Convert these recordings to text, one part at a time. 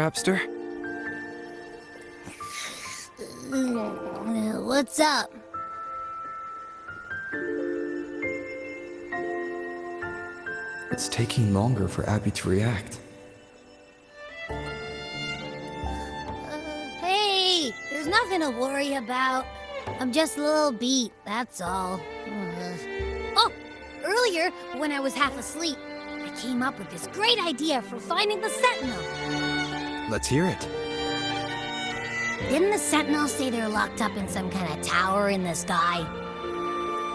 Rapster? What's up? It's taking longer for Abby to react. Hey, there's nothing to worry about. I'm just a little beat, that's all. Oh, earlier, when I was half asleep, I came up with this great idea for finding the Sentinel. Let's hear it. Didn't the Sentinel say they're locked up in some kind of tower in the sky?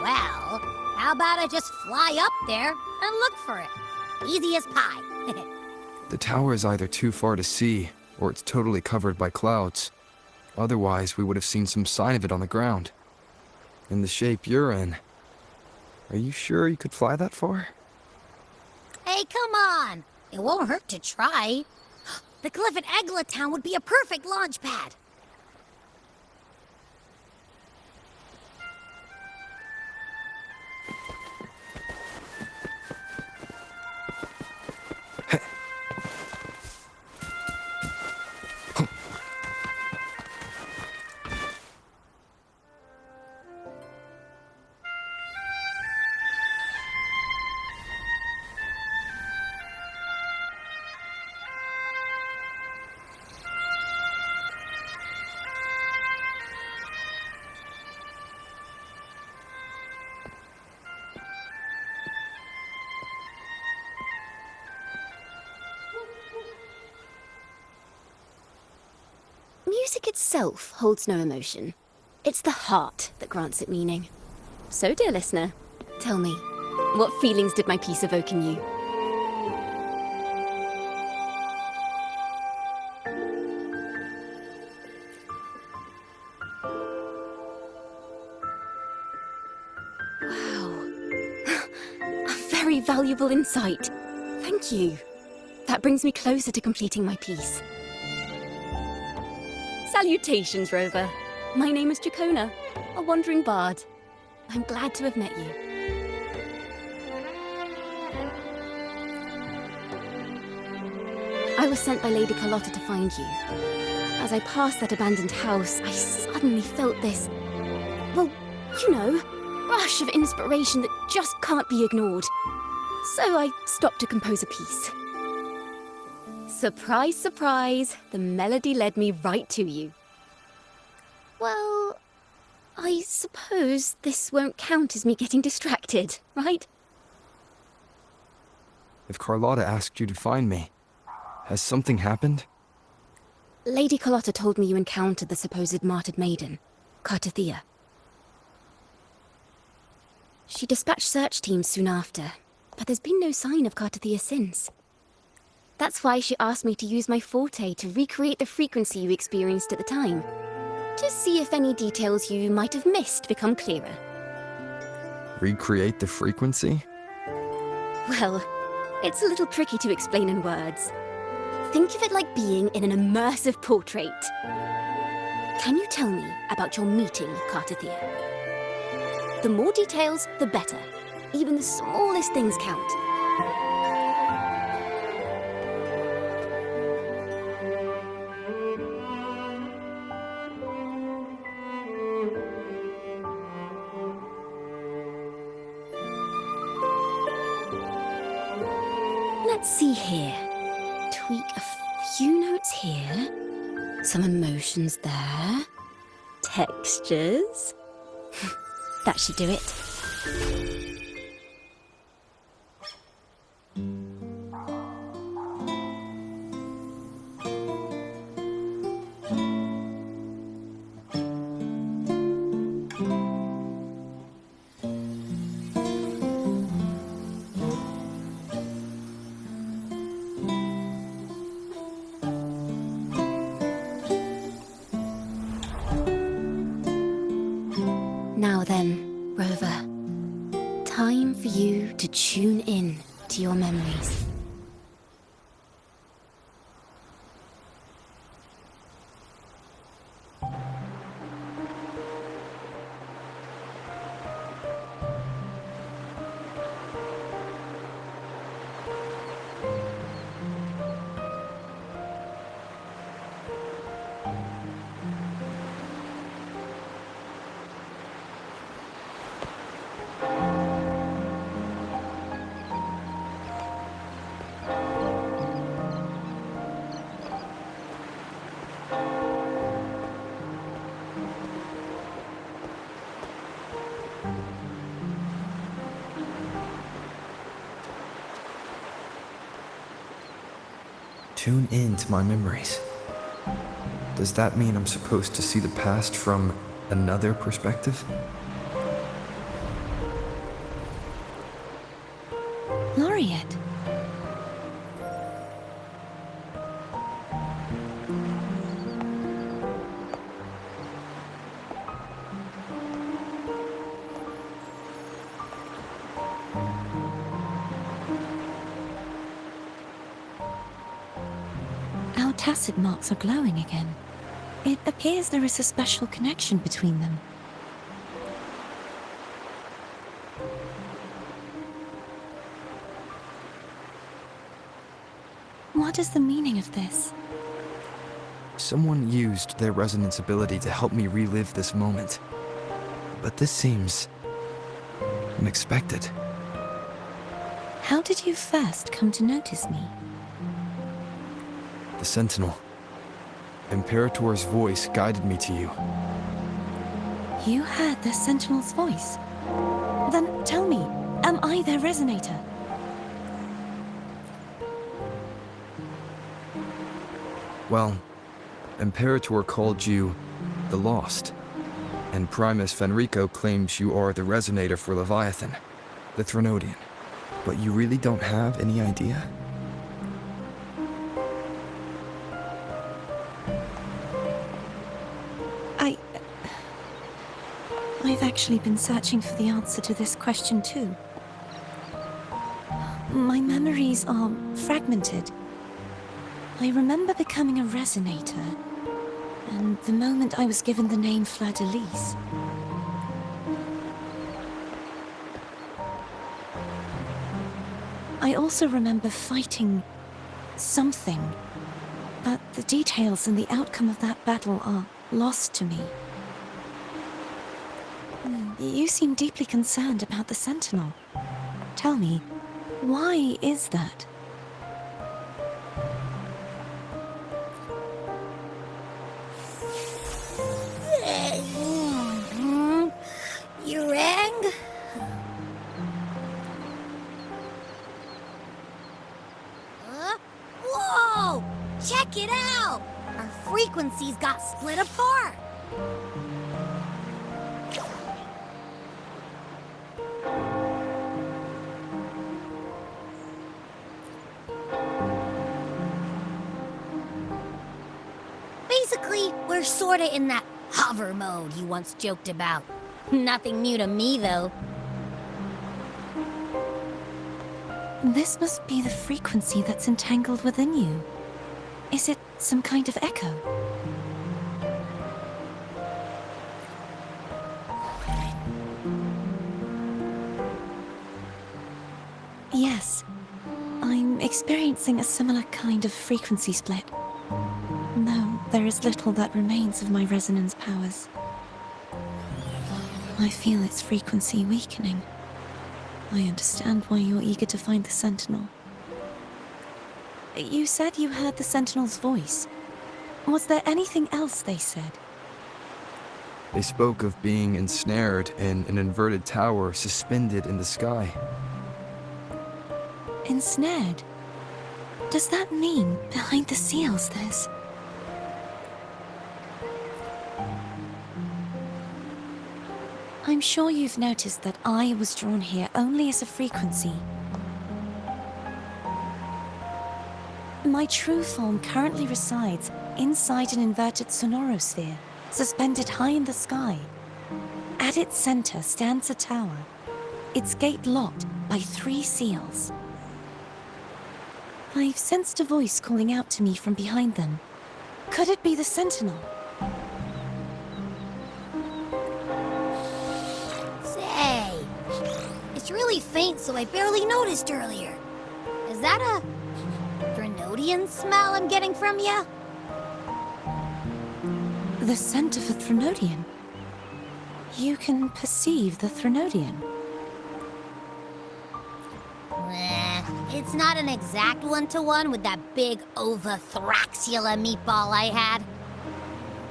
Well, how about I just fly up there and look for it? Easy as pie. The tower is either too far to see, or it's totally covered by clouds. Otherwise, we would have seen some sign of it on the ground. In the shape you're in. Are you sure you could fly that far? Hey, come on! It won't hurt to try. The cliff at Egla Town would be a perfect launch pad. Music itself holds no emotion. It's the heart that grants it meaning. So, dear listener, tell me, what feelings did my piece evoke in you? Wow. A very valuable insight. Thank you. That brings me closer to completing my piece. Salutations, Rover. My name is Jacona, a wandering bard. I'm glad to have met you. I was sent by Lady Carlotta to find you. As I passed that abandoned house, I suddenly felt this, well, you know, rush of inspiration that just can't be ignored. So I stopped to compose a piece. Surprise, surprise, the melody led me right to you. Well, I suppose this won't count as me getting distracted, right? If Carlotta asked you to find me, has something happened? Lady Carlotta told me you encountered the supposed martyred maiden, Cartathea. She dispatched search teams soon after, but there's been no sign of Cartathea since. That's why she asked me to use my forte to recreate the frequency you experienced at the time, to see if any details you might have missed become clearer. Recreate the frequency? Well, it's a little tricky to explain in words. Think of it like being in an immersive portrait. Can you tell me about your meeting with Cartathea? The more details, the better. Even the smallest things count. Let's see here. Tweak a few notes here. Some emotions there. Textures. That should do it. Now then, Rover, time for you to tune in to your memories. tune in to my memories. Does that mean I'm supposed to see the past from another perspective? Laureate. Our tacit marks are glowing again. It appears there is a special connection between them. What is the meaning of this? Someone used their resonance ability to help me relive this moment. But this seems unexpected. How did you first come to notice me? The Sentinel. Imperator's voice guided me to you. You heard the Sentinel's voice? Then tell me, am I their resonator? Well, Imperator called you the Lost, and Primus Fenrico claims you are the resonator for Leviathan, the Threnodian. But you really don't have any idea? I've actually been searching for the answer to this question too. My memories are fragmented. I remember becoming a resonator, and the moment I was given the name Fleur-de-Lis. I also remember fighting something, but the details and the outcome of that battle are lost to me. You seem deeply concerned about the Sentinel. Tell me, why is that? You rang? Whoa! Check it out! Our frequencies got split apart! Basically, we're sorta in that hover mode you once joked about. Nothing new to me, though. This must be the frequency that's entangled within you. Is it some kind of echo? Yes, I'm experiencing a similar kind of frequency split. Though there is little that remains of my resonance powers. I feel its frequency weakening. I understand why you're eager to find the Sentinel. You said you heard the Sentinel's voice. Was there anything else they said? They spoke of being ensnared in an inverted tower suspended in the sky. Ensnared? Does that mean behind the seals there's... I'm sure you've noticed that I was drawn here only as a frequency. My true form currently resides inside an inverted sonorosphere, suspended high in the sky. At its center stands a tower, its gate locked by 3 seals. I've sensed a voice calling out to me from behind them. Could it be the Sentinel? Say, it's really faint, so I barely noticed earlier. Is that a Threnodian smell I'm getting from you? The scent of a Threnodian? You can perceive the Threnodian? It's not an exact one-to-one with that big Ovathraxula meatball I had.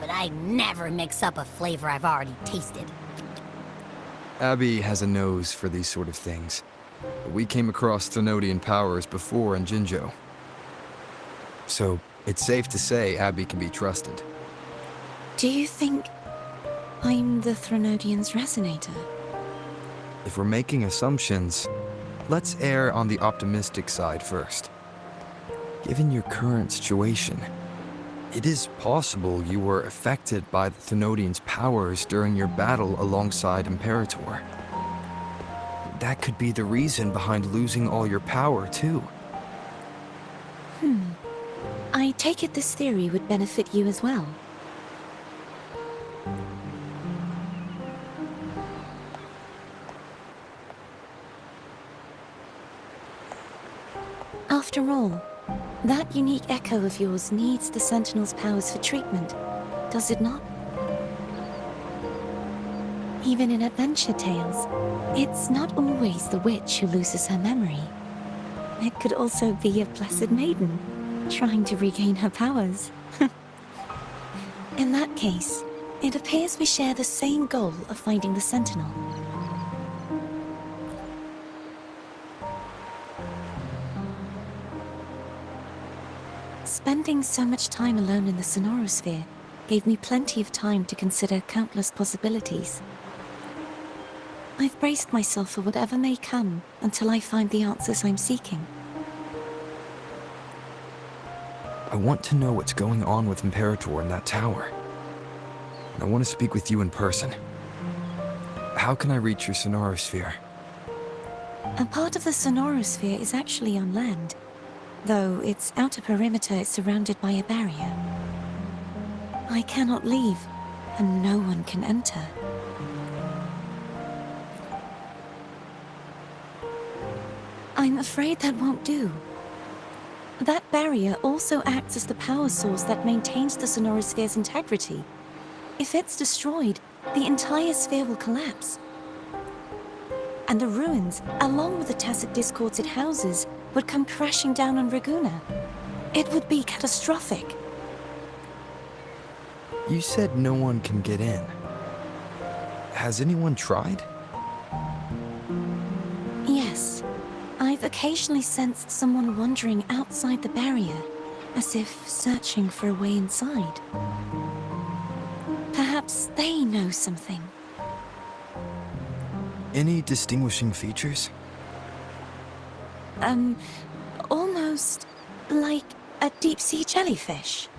But I never mix up a flavor I've already tasted. Abby has a nose for these sort of things. We came across Threnodian powers before in Jinzhou. So it's safe to say Abby can be trusted. Do you think I'm the Threnodian's resonator? If we're making assumptions, let's err on the optimistic side first. Given your current situation, it is possible you were affected by the Thenodian's powers during your battle alongside Imperator. That could be the reason behind losing all your power, too. I take it this theory would benefit you as well. After all, that unique echo of yours needs the Sentinel's powers for treatment, does it not? Even in adventure tales, it's not always the witch who loses her memory. It could also be a blessed maiden, trying to regain her powers. In that case, it appears we share the same goal of finding the Sentinel. Spending so much time alone in the Sonorosphere gave me plenty of time to consider countless possibilities. I've braced myself for whatever may come until I find the answers I'm seeking. I want to know what's going on with Imperator in that tower. I want to speak with you in person. How can I reach your Sonorosphere? A part of the Sonorosphere is actually on land, though its outer perimeter is surrounded by a barrier. I cannot leave, and no one can enter. I'm afraid that won't do. That barrier also acts as the power source that maintains the Sonorosphere's integrity. If it's destroyed, the entire sphere will collapse. And the ruins, along with the tacit discords it houses, would come crashing down on Raguna. It would be catastrophic. You said no one can get in. Has anyone tried? Yes. I've occasionally sensed someone wandering outside the barrier, as if searching for a way inside. Perhaps they know something. Any distinguishing features? Almost like a deep-sea jellyfish.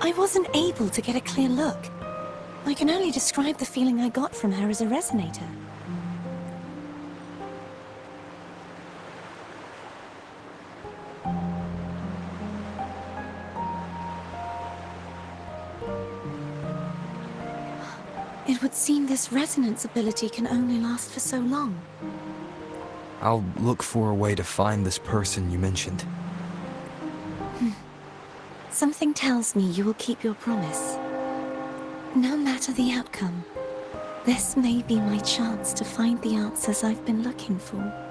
I wasn't able to get a clear look. I can only describe the feeling I got from her as a resonator. It would seem this resonance ability can only last for so long. I'll look for a way to find this person you mentioned. Something tells me you will keep your promise. No matter the outcome, this may be my chance to find the answers I've been looking for.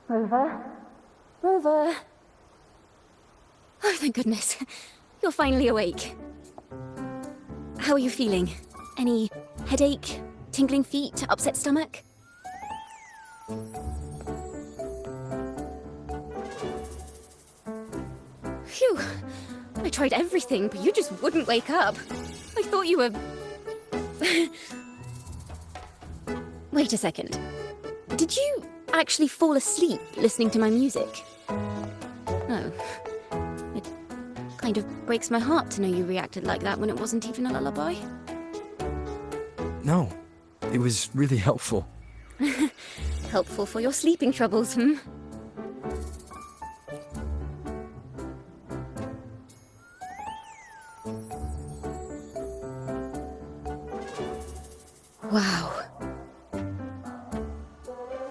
Rover? Rover? Oh, thank goodness. You're finally awake. How are you feeling? Any headache, tingling feet, upset stomach? Phew. I tried everything, but you just wouldn't wake up. I thought you were... Wait a second. Did you actually fall asleep listening to my music? Oh. It kind of breaks my heart to know you reacted like that when it wasn't even a lullaby. No, it was really helpful. Helpful for your sleeping troubles, hmm? Wow.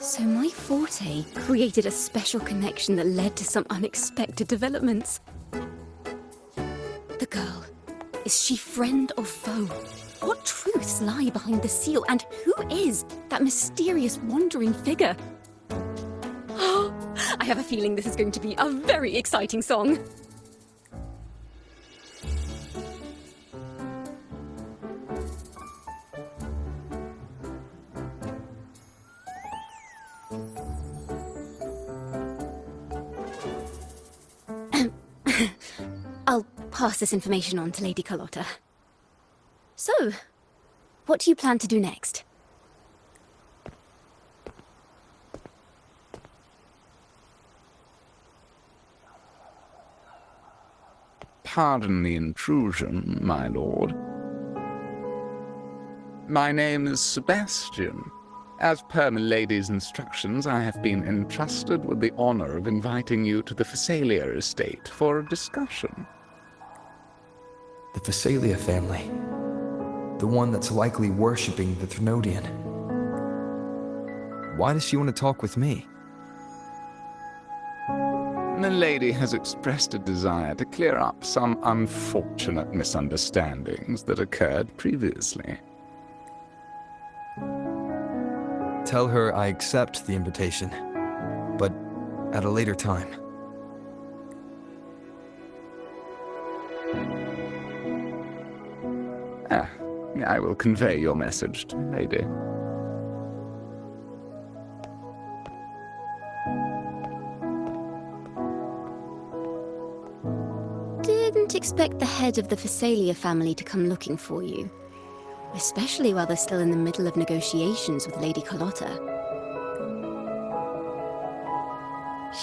So my forte created a special connection that led to some unexpected developments. The girl, is she friend or foe? What truths lie behind the seal, and who is that mysterious wandering figure? I have a feeling this is going to be a very exciting song. I'll pass this information on to Lady Carlotta. So, what do you plan to do next? Pardon the intrusion, my lord. My name is Sebastian. As per milady's instructions, I have been entrusted with the honor of inviting you to the Phasalia estate for a discussion. The Phasalia family. The one that's likely worshipping the Thrnodian. Why does she want to talk with me? Milady has expressed a desire to clear up some unfortunate misunderstandings that occurred previously. Tell her I accept the invitation, but at a later time. I will convey your message to Milady. Didn't expect the head of the Phasalia family to come looking for you. Especially while they're still in the middle of negotiations with Lady Carlotta.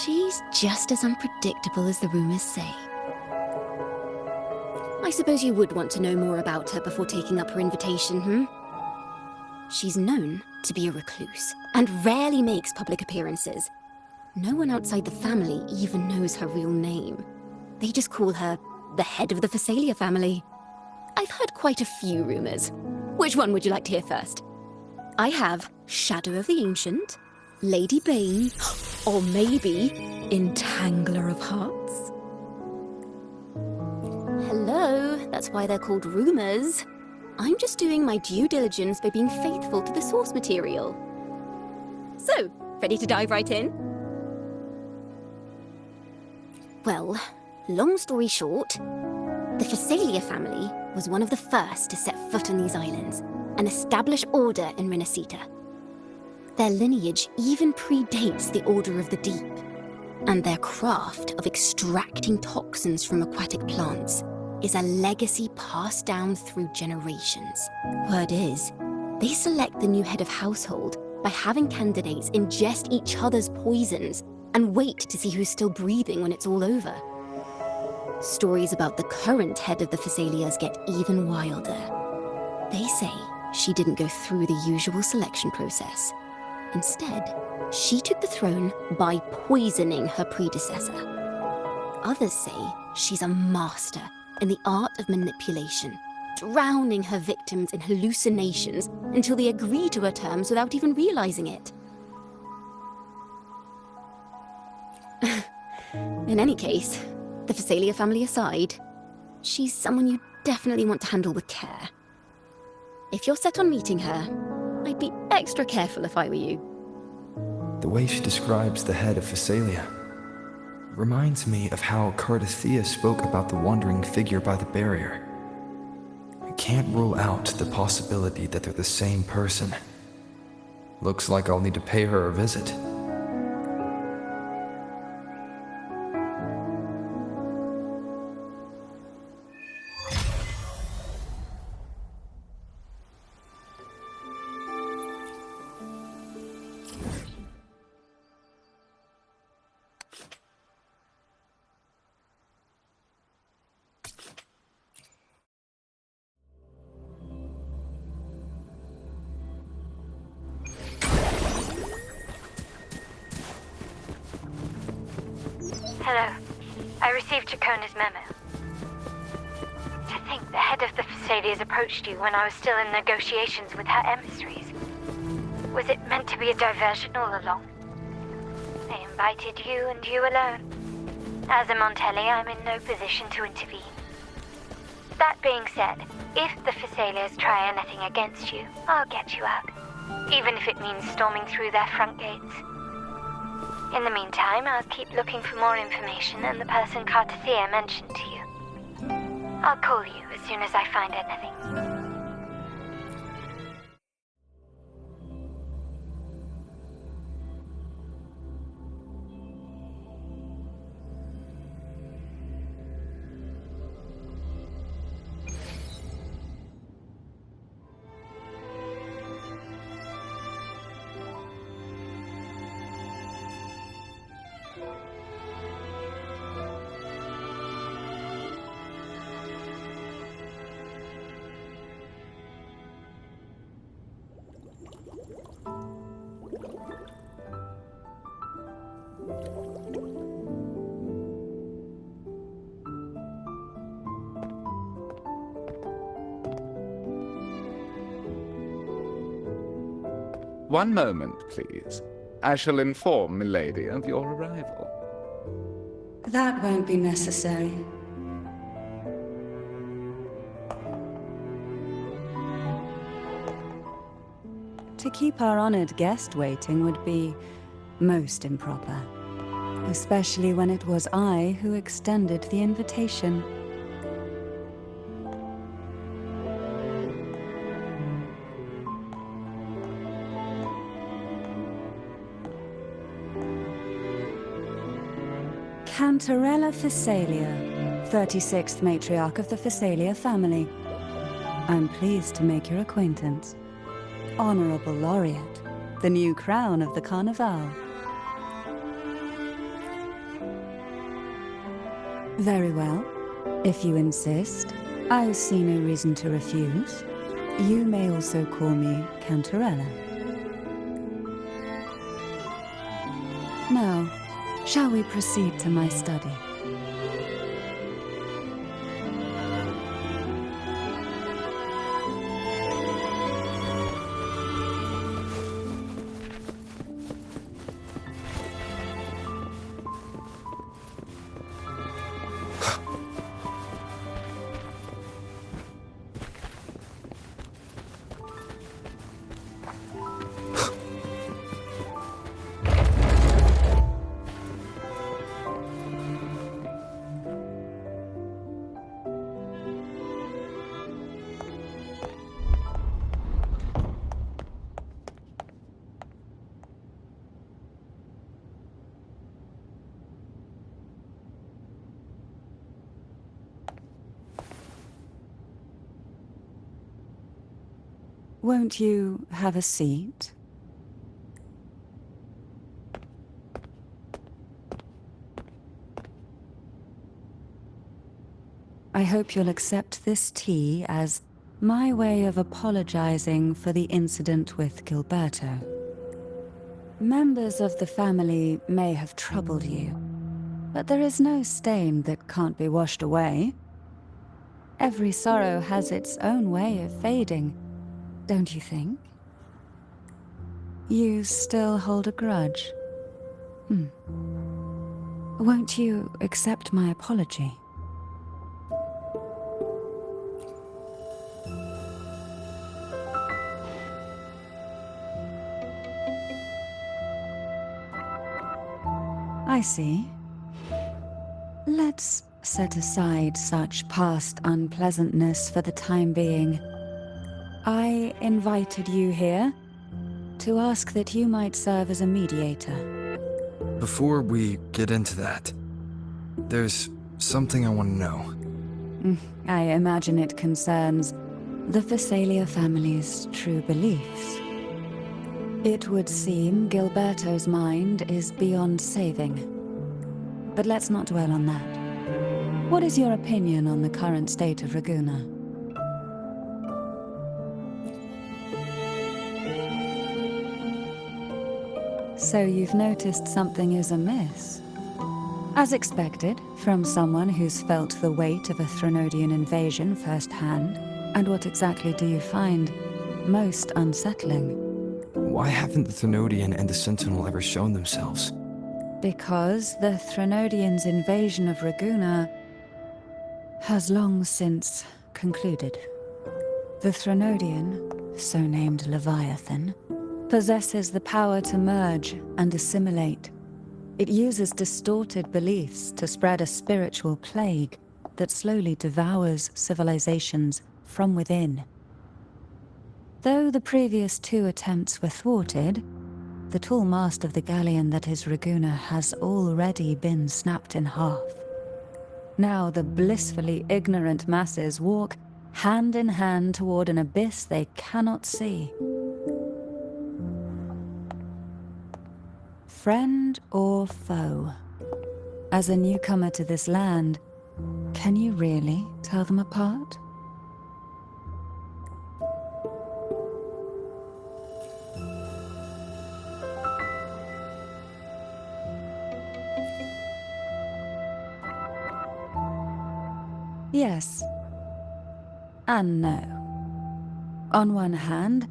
She's just as unpredictable as the rumors say. I suppose you would want to know more about her before taking up her invitation, hmm? She's known to be a recluse, and rarely makes public appearances. No one outside the family even knows her real name. They just call her the head of the Phasalia family. I've heard quite a few rumors. Which one would you like to hear first? I have Shadow of the Ancient, Lady Bane, or maybe Entangler of Hearts. Hello, that's why they're called rumors. I'm just doing my due diligence by being faithful to the source material. So, ready to dive right in? Well, long story short, the Phasalia family was one of the first to set foot on these islands and establish order in Renacita. Their lineage even predates the Order of the Deep, and their craft of extracting toxins from aquatic plants is a legacy passed down through generations. Word is, they select the new head of household by having candidates ingest each other's poisons and wait to see who's still breathing when it's all over. Stories about the current head of the Phasalias get even wilder. They say she didn't go through the usual selection process. Instead, she took the throne by poisoning her predecessor. Others say she's a master in the art of manipulation, drowning her victims in hallucinations until they agree to her terms without even realizing it. In any case, the Phasalia family aside, she's someone you definitely want to handle with care. If you're set on meeting her, I'd be extra careful if I were you. The way she describes the head of Phasalia reminds me of how Cardathea spoke about the wandering figure by the barrier. I can't rule out the possibility that they're the same person. Looks like I'll need to pay her a visit. Hello. I received Chacona's memo. To think the head of the Phasalias approached you when I was still in negotiations with her emissaries. Was it meant to be a diversion all along? They invited you and you alone. As a Montelli, I'm in no position to intervene. That being said, if the Phasaelias try anything against you, I'll get you out. Even if it means storming through their front gates. In the meantime, I'll keep looking for more information and the person Cartathea mentioned to you. I'll call you as soon as I find anything. One moment, please. I shall inform Milady of your arrival. That won't be necessary. To keep our honored guest waiting would be most improper. Especially when it was I who extended the invitation. Cantarella Phasaelia, 36th matriarch of the Phasaelia family. I'm pleased to make your acquaintance. Honorable Laureate, the new crown of the Carnival. Very well. If you insist, I see no reason to refuse. You may also call me Cantarella. Now, shall we proceed to my study? Won't you have a seat? I hope you'll accept this tea as my way of apologizing for the incident with Gilberto. Members of the family may have troubled you, but there is no stain that can't be washed away. Every sorrow has its own way of fading, don't you think? You still hold a grudge? Won't you accept my apology? I see. Let's set aside such past unpleasantness for the time being. I invited you here to ask that you might serve as a mediator. Before we get into that, there's something I want to know. I imagine it concerns the Phasaelia family's true beliefs. It would seem Gilberto's mind is beyond saving. But let's not dwell on that. What is your opinion on the current state of Ragusa? So you've noticed something is amiss. As expected, from someone who's felt the weight of a Threnodian invasion firsthand. And what exactly do you find most unsettling? Why haven't the Thenodian and the Sentinel ever shown themselves? Because the Threnodians' invasion of Raguna has long since concluded. The Threnodian, so named Leviathan, possesses the power to merge and assimilate. It uses distorted beliefs to spread a spiritual plague that slowly devours civilizations from within. Though the previous 2 attempts were thwarted, the tall mast of the galleon that is Raguna has already been snapped in half. Now the blissfully ignorant masses walk hand in hand toward an abyss they cannot see. Friend or foe? As a newcomer to this land, can you really tell them apart? Yes. And no. On one hand,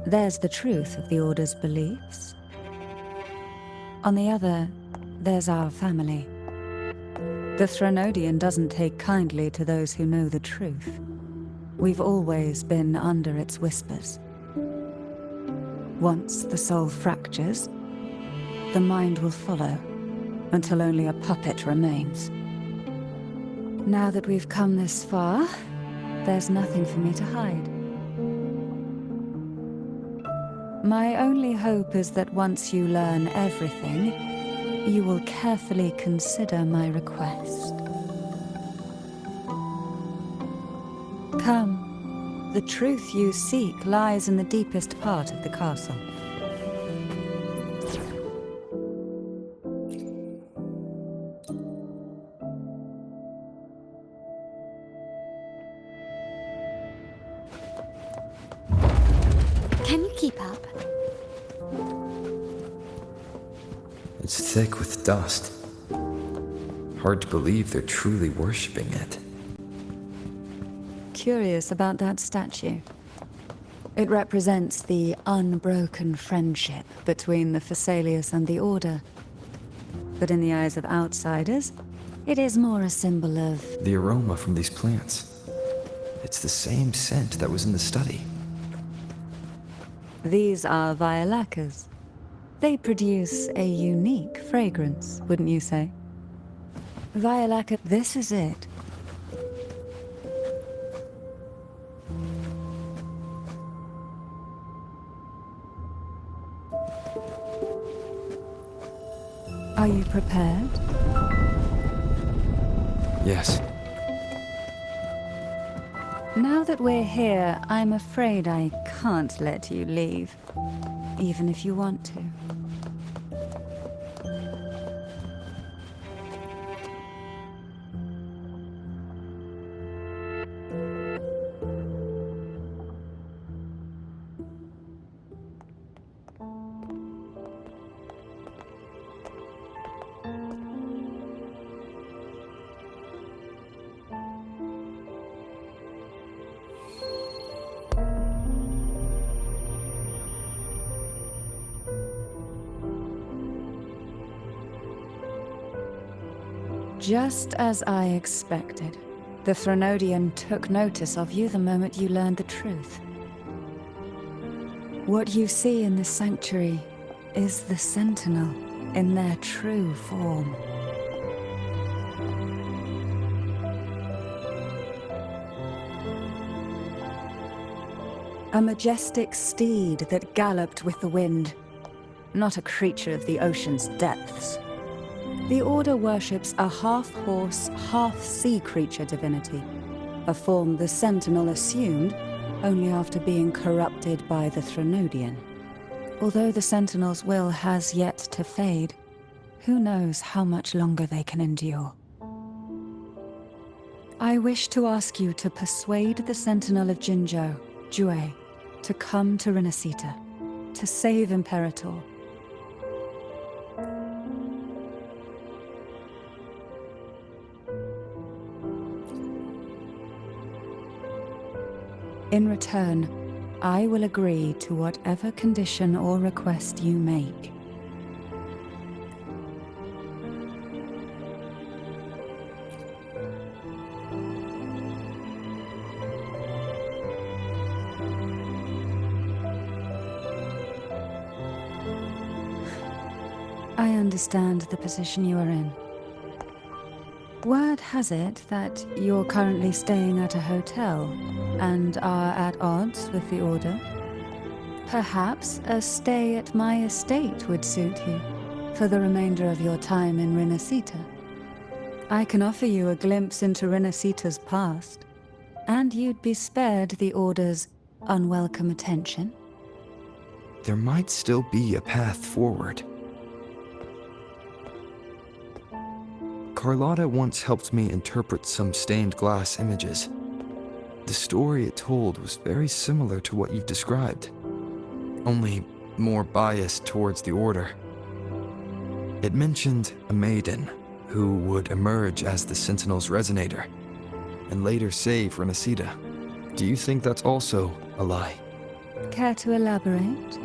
there's the truth of the Order's beliefs. On the other, there's our family. The Threnodian doesn't take kindly to those who know the truth. We've always been under its whispers. Once the soul fractures, the mind will follow, until only a puppet remains. Now that we've come this far, there's nothing for me to hide. My only hope is that once you learn everything, you will carefully consider my request. Come, the truth you seek lies in the deepest part of the castle. Can you keep up? It's thick with dust. Hard to believe they're truly worshipping it. Curious about that statue. It represents the unbroken friendship between the Phasaelius and the Order. But in the eyes of outsiders, it is more a symbol of... The aroma from these plants. It's the same scent that was in the study. These are violacas. They produce a unique fragrance, wouldn't you say? Violaca, this is it. Are you prepared? Yes. Now that we're here, I'm afraid I can't let you leave, even if you want to. Just as I expected, the Threnodian took notice of you the moment you learned the truth. What you see in this sanctuary is the Sentinel in their true form. A majestic steed that galloped with the wind, not a creature of the ocean's depths. The Order worships a half-horse, half-sea creature divinity, a form the Sentinel assumed only after being corrupted by the Threnodian. Although the Sentinel's will has yet to fade, who knows how much longer they can endure. I wish to ask you to persuade the Sentinel of Jinzhou, Jue, to come to Renacita, to save Imperator. In return, I will agree to whatever condition or request you make. I understand the position you are in. Word has it that you're currently staying at a hotel and are at odds with the Order. Perhaps a stay at my estate would suit you for the remainder of your time in Renacita. I can offer you a glimpse into Renacita's past, and you'd be spared the Order's unwelcome attention. There might still be a path forward. Carlotta once helped me interpret some stained glass images. The story it told was very similar to what you've described, only more biased towards the Order. It mentioned a maiden who would emerge as the Sentinel's resonator and later save Renacita. Do you think that's also a lie? Care to elaborate?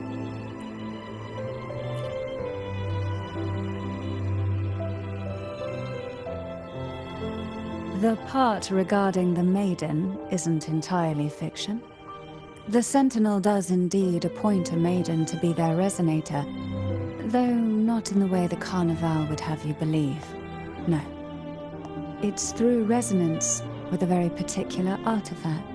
The part regarding the maiden isn't entirely fiction. The Sentinel does indeed appoint a maiden to be their resonator, though not in the way the Carnival would have you believe. No. It's through resonance with a very particular artifact.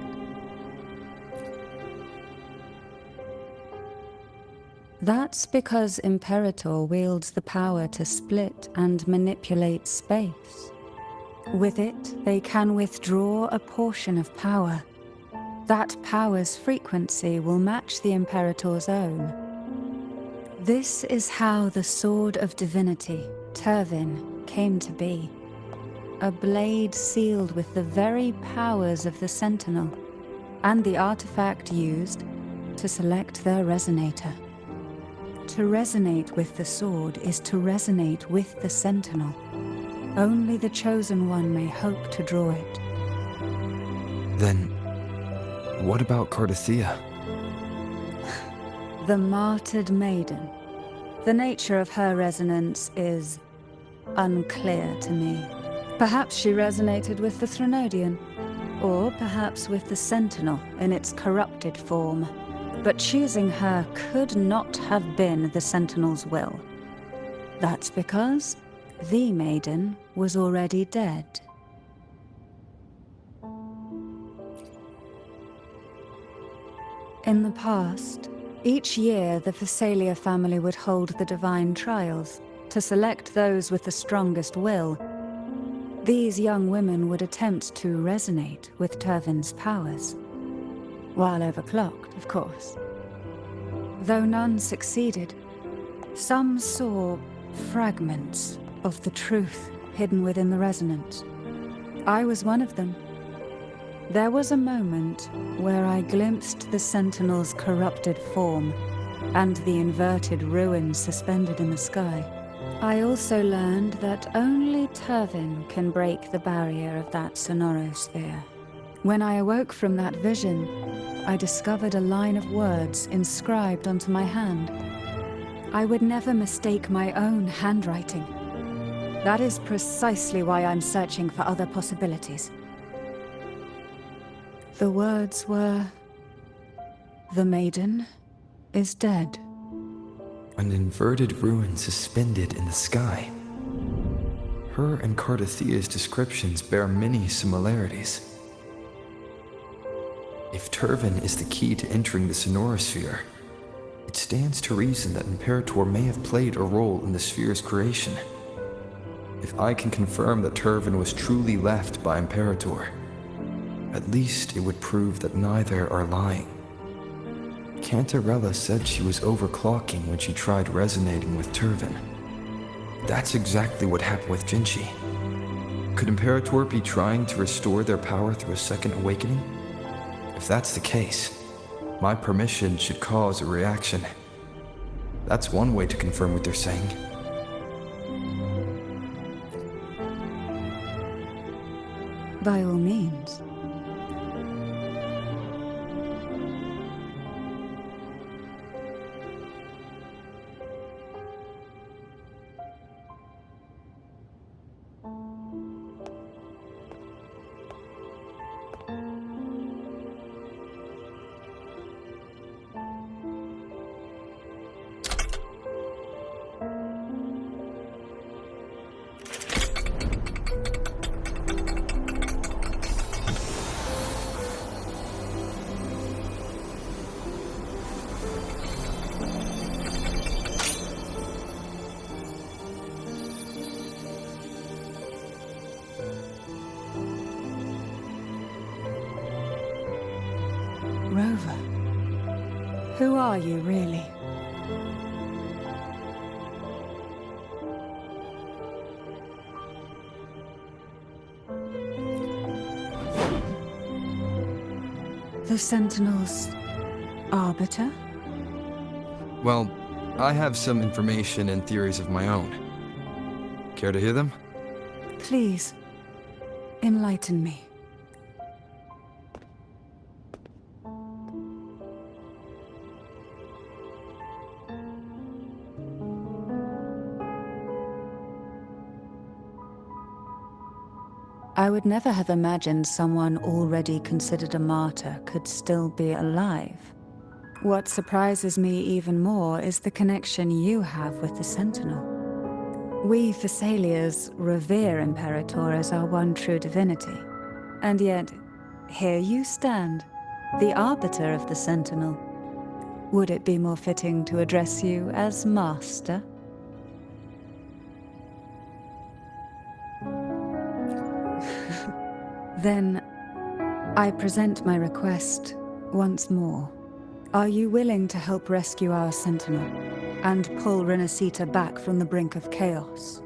That's because Imperator wields the power to split and manipulate space. With it, they can withdraw a portion of power. That power's frequency will match the Imperator's own. This is how the Sword of Divinity, Turvin, came to be. A blade sealed with the very powers of the Sentinel, and the artifact used to select their resonator. To resonate with the sword is to resonate with the Sentinel. Only the Chosen One may hope to draw it. Then, what about Cardathea? The martyred maiden. The nature of her resonance is unclear to me. Perhaps she resonated with the Threnodian, or perhaps with the Sentinel in its corrupted form. But choosing her could not have been the Sentinel's will. That's because the maiden was already dead. In the past, each year the Phasalia family would hold the divine trials to select those with the strongest will. These young women would attempt to resonate with Turvin's powers. While overclocked, of course. Though none succeeded, some saw fragments of the truth hidden within the resonance. I was one of them. There was a moment where I glimpsed the Sentinel's corrupted form and the inverted ruins suspended in the sky. I also learned that only Turvin can break the barrier of that sonorosphere. When I awoke from that vision, I discovered a line of words inscribed onto my hand. I would never mistake my own handwriting. That is precisely why I'm searching for other possibilities. The words were, "The maiden is dead." An inverted ruin suspended in the sky. Her and Cardathea's descriptions bear many similarities. If Turvin is the key to entering the sonorosphere, it stands to reason that Imperator may have played a role in the sphere's creation. If I can confirm that Turvin was truly left by Imperator, at least it would prove that neither are lying. Cantarella said she was overclocking when she tried resonating with Turvin. That's exactly what happened with Jinchi. Could Imperator be trying to restore their power through a second awakening? If that's the case, my permission should cause a reaction. That's one way to confirm what they're saying. By all means. rover. Who are you, really? The Sentinel's arbiter? Well, I have some information and theories of my own. Care to hear them? Please, enlighten me. I would never have imagined someone already considered a martyr could still be alive. What surprises me even more is the connection you have with the Sentinel. We Thessalians revere Imperator as our one true divinity. And yet, here you stand, the arbiter of the Sentinel. Would it be more fitting to address you as Master? Then, I present my request once more. Are you willing to help rescue our Sentinel and pull Renacita back from the brink of chaos?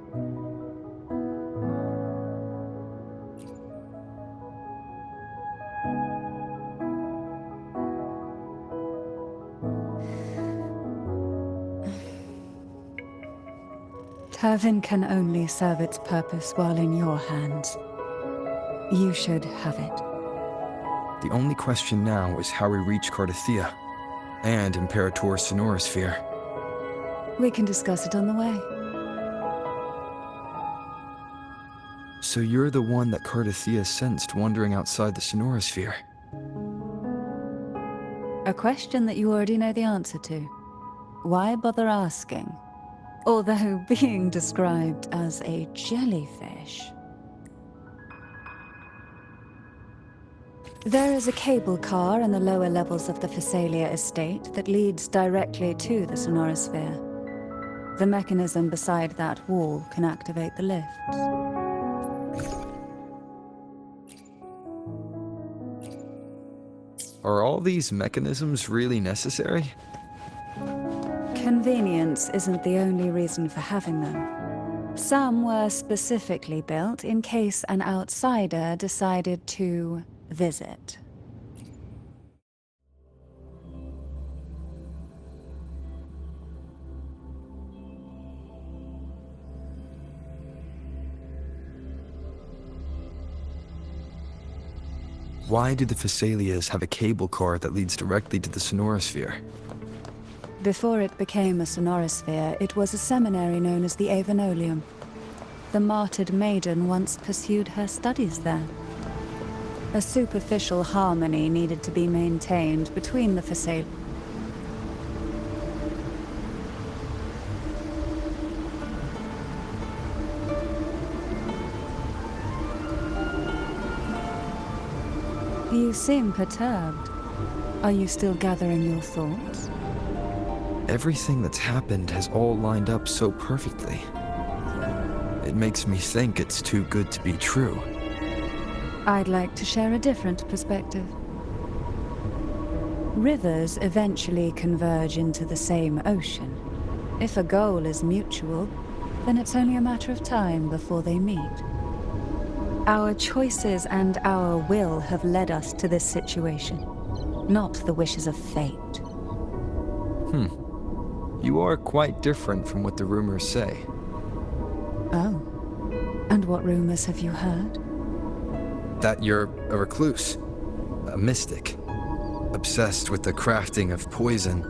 Turvin can only serve its purpose while in your hands. You should have it. The only question now is how we reach Cardathia and Imperator's Sonorosphere. We can discuss it on the way. So you're the one that Cardathia sensed wandering outside the Sonorosphere. A question that you already know the answer to. Why bother asking? Although being described as a jellyfish. There is a cable car in the lower levels of the Thessalia estate that leads directly to the Sonorosphere. The mechanism beside that wall can activate the lifts. Are all these mechanisms really necessary? Convenience isn't the only reason for having them. Some were specifically built in case an outsider decided to visit. Why do the Thessalias have a cable car that leads directly to the Sonorosphere? Before it became a Sonorosphere, it was a seminary known as the Avenolium. The martyred maiden once pursued her studies there. A superficial harmony needed to be maintained between the Thessalians. You seem perturbed. Are you still gathering your thoughts? Everything that's happened has all lined up so perfectly. It makes me think it's too good to be true. I'd like to share a different perspective. Rivers eventually converge into the same ocean. If a goal is mutual, then it's only a matter of time before they meet. Our choices and our will have led us to this situation, not the wishes of fate. You are quite different from what the rumors say. Oh. And what rumors have you heard? That you're a recluse, a mystic, obsessed with the crafting of poison.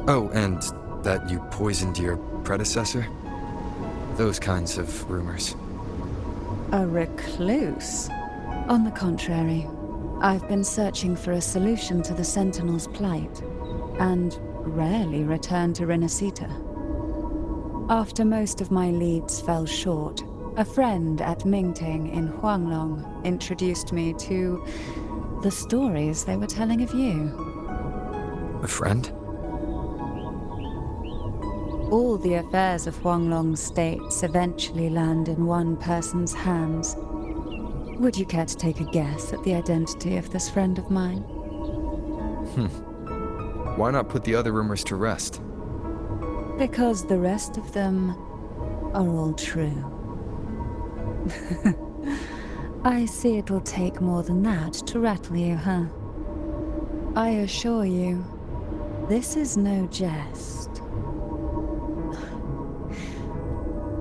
Oh, and that you poisoned your predecessor? Those kinds of rumors. A recluse? On the contrary, I've been searching for a solution to the Sentinel's plight, and rarely return to Renacita. After most of my leads fell short, a friend at Mingting in Huanglong introduced me to the stories they were telling of you. A friend? All the affairs of Huanglong's states eventually land in one person's hands. Would you care to take a guess at the identity of this friend of mine? Why not put the other rumors to rest? Because the rest of them are all true. I see it'll take more than that to rattle you, huh? I assure you, this is no jest.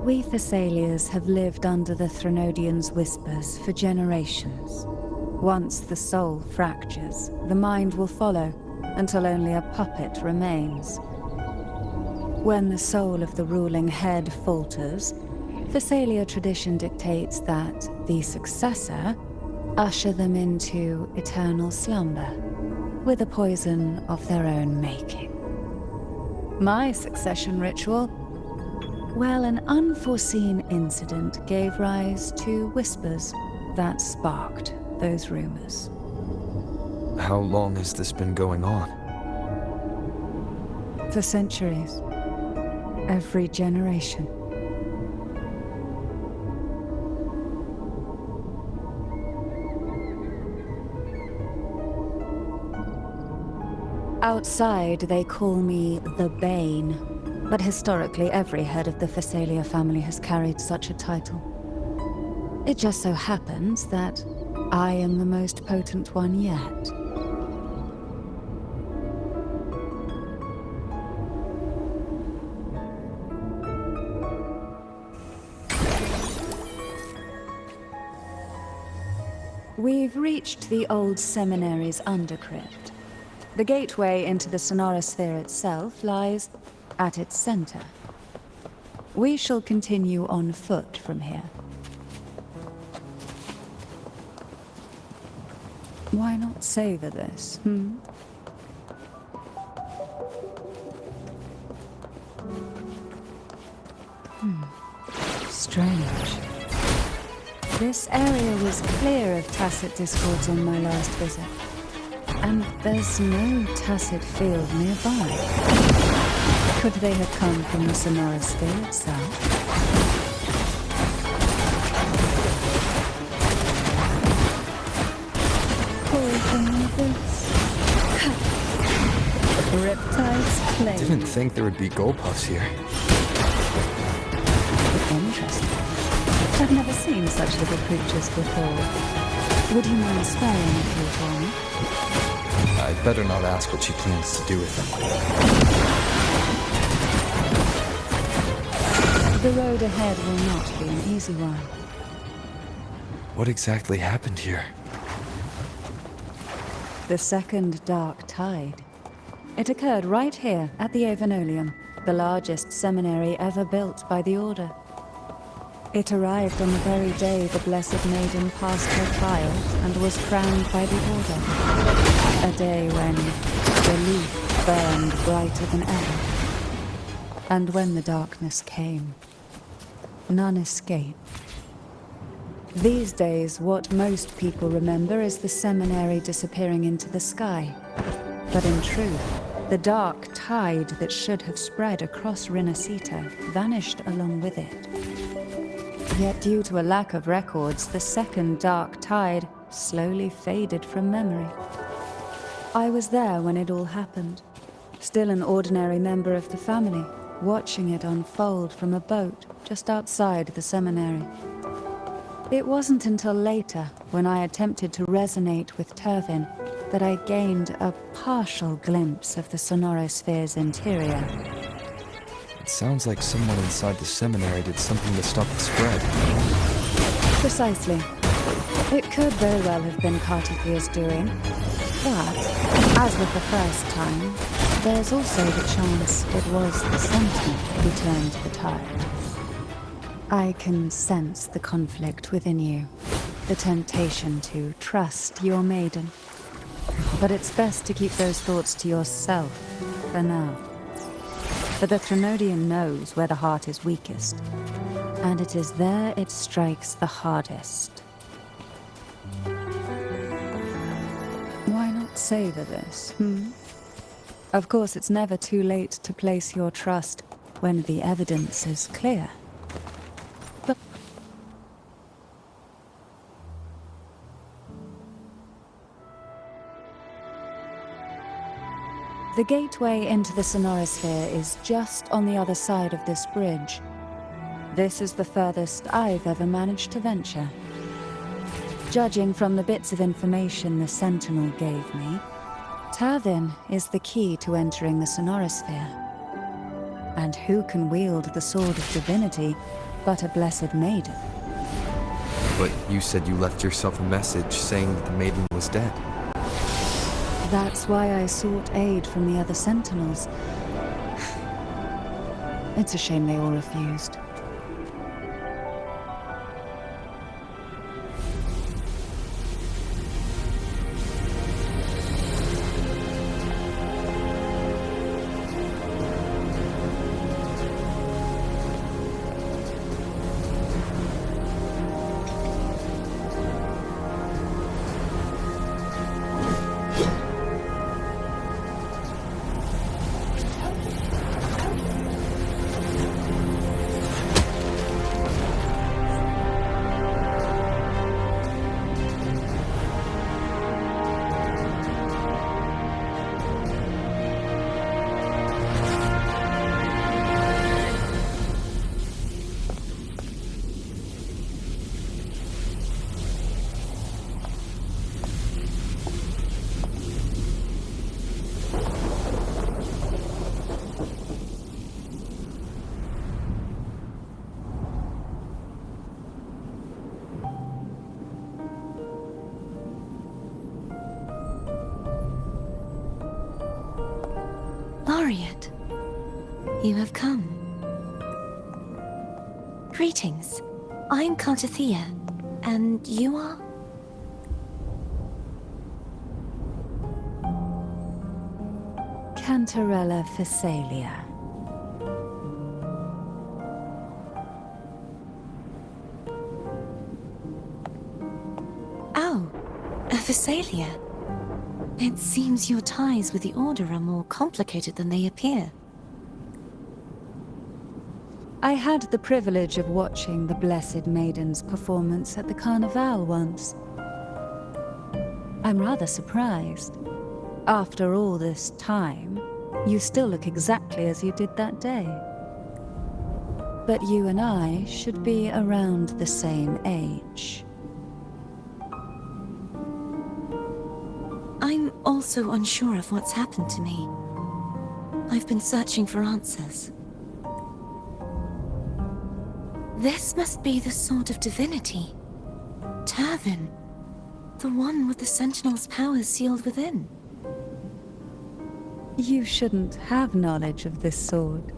We Thessalians have lived under the Threnodians' whispers for generations. Once the soul fractures, the mind will follow, until only a puppet remains. When the soul of the ruling head falters, Thessalia tradition dictates that the successor usher them into eternal slumber, with a poison of their own making. My succession ritual? Well, an unforeseen incident gave rise to whispers that sparked those rumors. How long has this been going on? For centuries. Every generation. Outside, they call me the Bane, but historically every head of the Thessalia family has carried such a title. It just so happens that I am the most potent one yet. We've reached the old seminary's undercrypt. The gateway into the Sonorosphere itself lies at its center. We shall continue on foot from here. Why not savor this, Strange. This area was clear of tacit discords on my last visit. And there's no tacit field nearby. Could they have come from the Sonorosphere itself? Poison this. Riptides claim. Didn't think there would be gold puffs here. Interesting. I've never seen such little creatures before. Would you mind sparing a few for me? I'd better not ask what she plans to do with them. The road ahead will not be an easy one. What exactly happened here? The second dark tide. It occurred right here at the Avenolium, the largest seminary ever built by the Order. It arrived on the very day the Blessed Maiden passed her trials and was crowned by the Order. A day when relief burned brighter than ever. And when the darkness came, none escaped. These days, what most people remember is the seminary disappearing into the sky. But in truth, the dark tide that should have spread across Rinascita vanished along with it. Yet due to a lack of records, the second dark tide slowly faded from memory. I was there when it all happened, still an ordinary member of the family, watching it unfold from a boat just outside the seminary. It wasn't until later, when I attempted to resonate with Turvin, that I gained a partial glimpse of the Sonorosphere's interior. It sounds like someone inside the seminary did something to stop the spread. Precisely. It could very well have been Cartithir's doing. But, as with the first time, there's also the chance it was the Sentinel who turned the tide. I can sense the conflict within you, the temptation to trust your maiden. But it's best to keep those thoughts to yourself for now. For the Threnodian knows where the heart is weakest, and it is there it strikes the hardest. Why not savor this, Of course, it's never too late to place your trust when the evidence is clear. But The gateway into the Sonorosphere is just on the other side of this bridge. This is the furthest I've ever managed to venture. Judging from the bits of information the Sentinel gave me, Turvin is the key to entering the Sonorosphere. And who can wield the Sword of Divinity but a Blessed Maiden? But you said you left yourself a message saying that the maiden was dead. That's why I sought aid from the other Sentinels. It's a shame they all refused. Laureate, you have come. Greetings. I'm Cartathea, and you are? Cantarella Phasalia. Oh, a Phasalia. It seems your ties with the Order are more complicated than they appear. I had the privilege of watching the Blessed Maiden's performance at the Carnival once. I'm rather surprised. After all this time, you still look exactly as you did that day. But you and I should be around the same age. I'm also unsure of what's happened to me. I've been searching for answers. This must be the Sword of Divinity. Turvin. The one with the Sentinel's powers sealed within. You shouldn't have knowledge of this sword.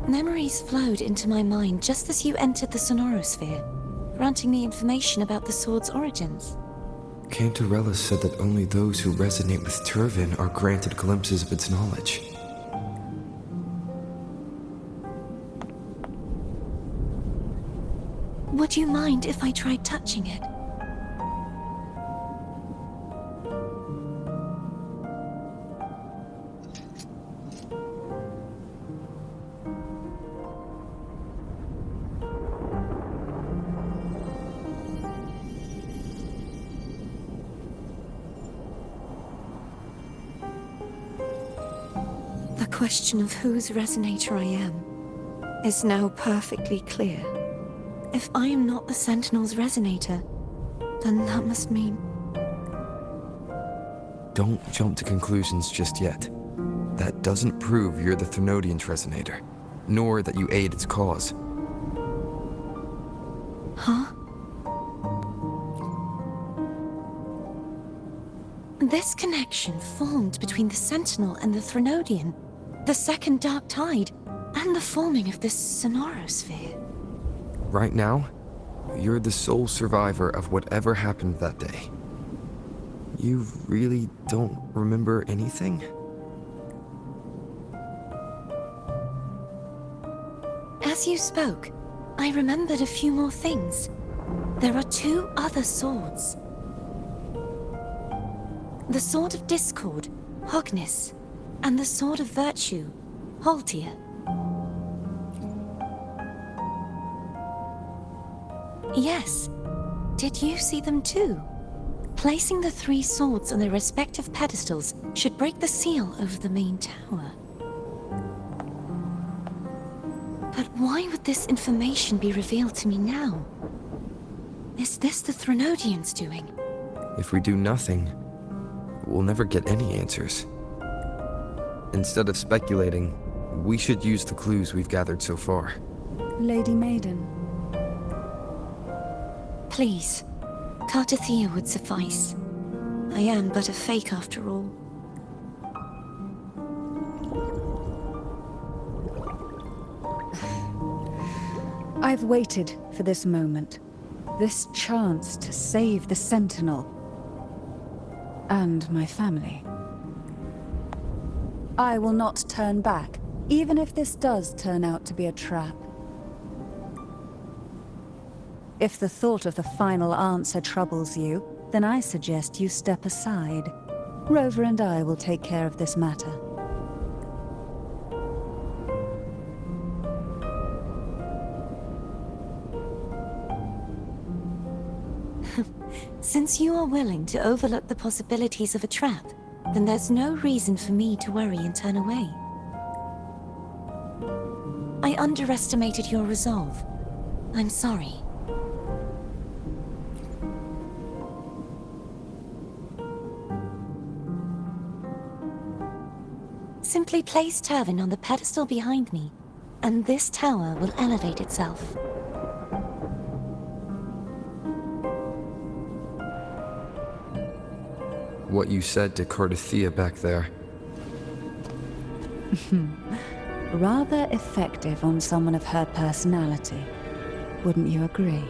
Memories flowed into my mind just as you entered the Sonorosphere, granting me information about the sword's origins. Cantarella said that only those who resonate with Turvin are granted glimpses of its knowledge. Would you mind if I tried touching it? The question of whose resonator I am is now perfectly clear. If I am not the Sentinel's resonator, then that must mean... Don't jump to conclusions just yet. That doesn't prove you're the Thenodian's resonator, nor that you aid its cause. Huh? This connection formed between the Sentinel and the Thenodian, the second Dark Tide, and the forming of this Sonorosphere. Right now, you're the sole survivor of whatever happened that day. You really don't remember anything? As you spoke, I remembered a few more things. There are two other swords. The Sword of Discord, Hognis, and the Sword of Virtue, Haltia. Yes. Did you see them too? Placing the 3 swords on their respective pedestals should break the seal over the main tower. But why would this information be revealed to me now? Is this the Threnodians doing? If we do nothing, we'll never get any answers. Instead of speculating, we should use the clues we've gathered so far. Lady Maiden, Please, Cartathea would suffice. I am but a fake after all. I've waited for this moment. This chance to save the Sentinel. And my family. I will not turn back, even if this does turn out to be a trap. If the thought of the final answer troubles you, then I suggest you step aside. Rover and I will take care of this matter. Since you are willing to overlook the possibilities of a trap, then there's no reason for me to worry and turn away. I underestimated your resolve. I'm sorry. Simply place Turvin on the pedestal behind me, and this tower will elevate itself. What you said to Cartathea back there. Rather effective on someone of her personality. Wouldn't you agree?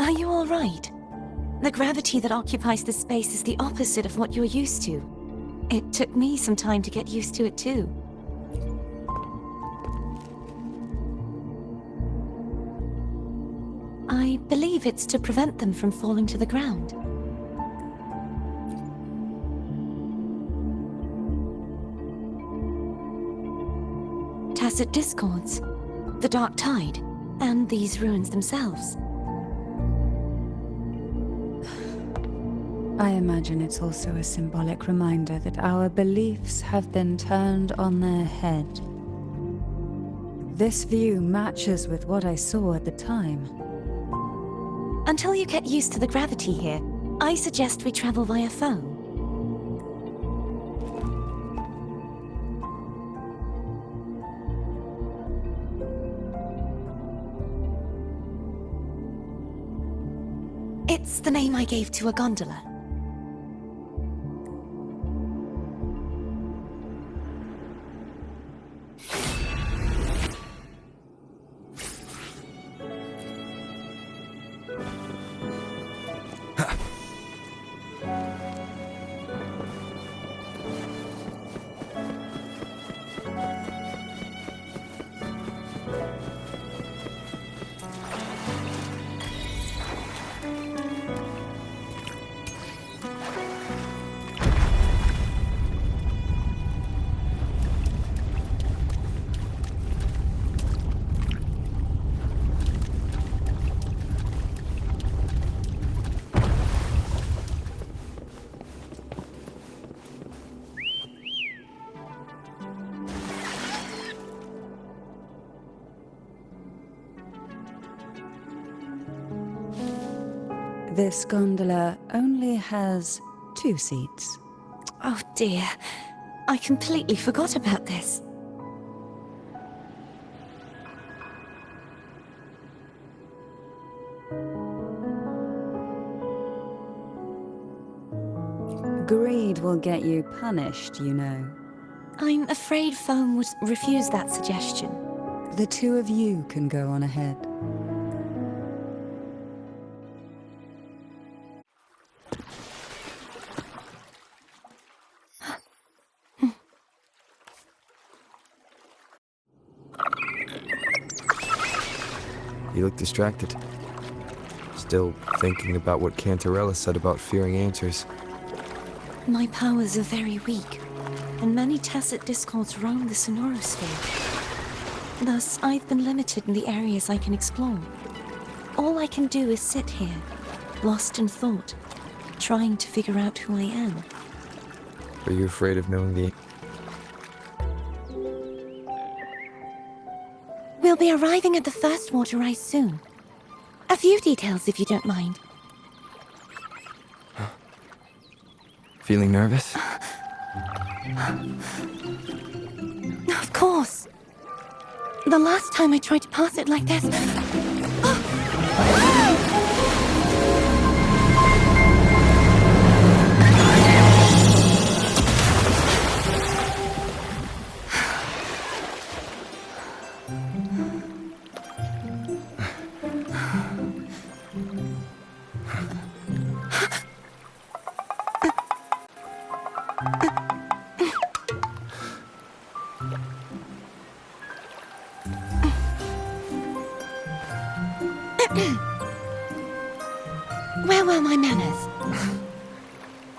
Are you all right? The gravity that occupies this space is the opposite of what you're used to. It took me some time to get used to it too. I believe it's to prevent them from falling to the ground. Tacit discords, the dark tide, and these ruins themselves. I imagine it's also a symbolic reminder that our beliefs have been turned on their head. This view matches with what I saw at the time. Until you get used to the gravity here, I suggest we travel via phone. It's the name I gave to a gondola. This gondola only has 2 seats. Oh dear. I completely forgot about this. Greed will get you punished, you know. I'm afraid Foam would refuse that suggestion. The 2 of you can go on ahead. You look distracted. Still thinking about what Cantarella said about fearing answers. My powers are very weak, and many tacit discords roam the sonorosphere. Thus, I've been limited in the areas I can explore. All I can do is sit here, lost in thought, trying to figure out who I am. Are you afraid of knowing the... We'll be arriving at the first water rise soon. A few details, if you don't mind. Feeling nervous? Of course. The last time I tried to pass it like this... Where were my manners?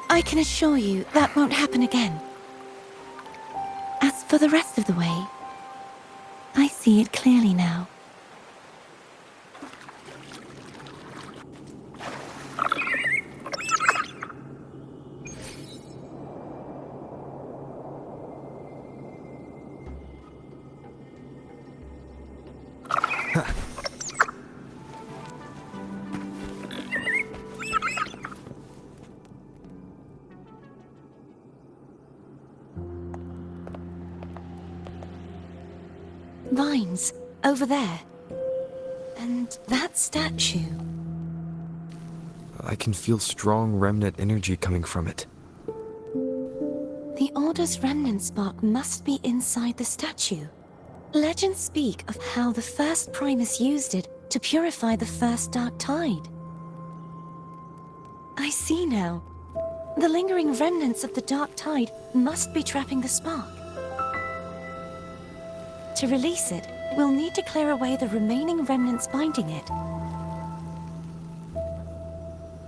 I can assure you that won't happen again. As for the rest of the way, I see it clearly now. Vines, over there. And that statue. I can feel strong remnant energy coming from it. The Order's remnant spark must be inside the statue. Legends speak of how the first Primus used it to purify the first dark tide. I see now. The lingering remnants of the dark tide must be trapping the spark. To release it, we'll need to clear away the remaining remnants binding it.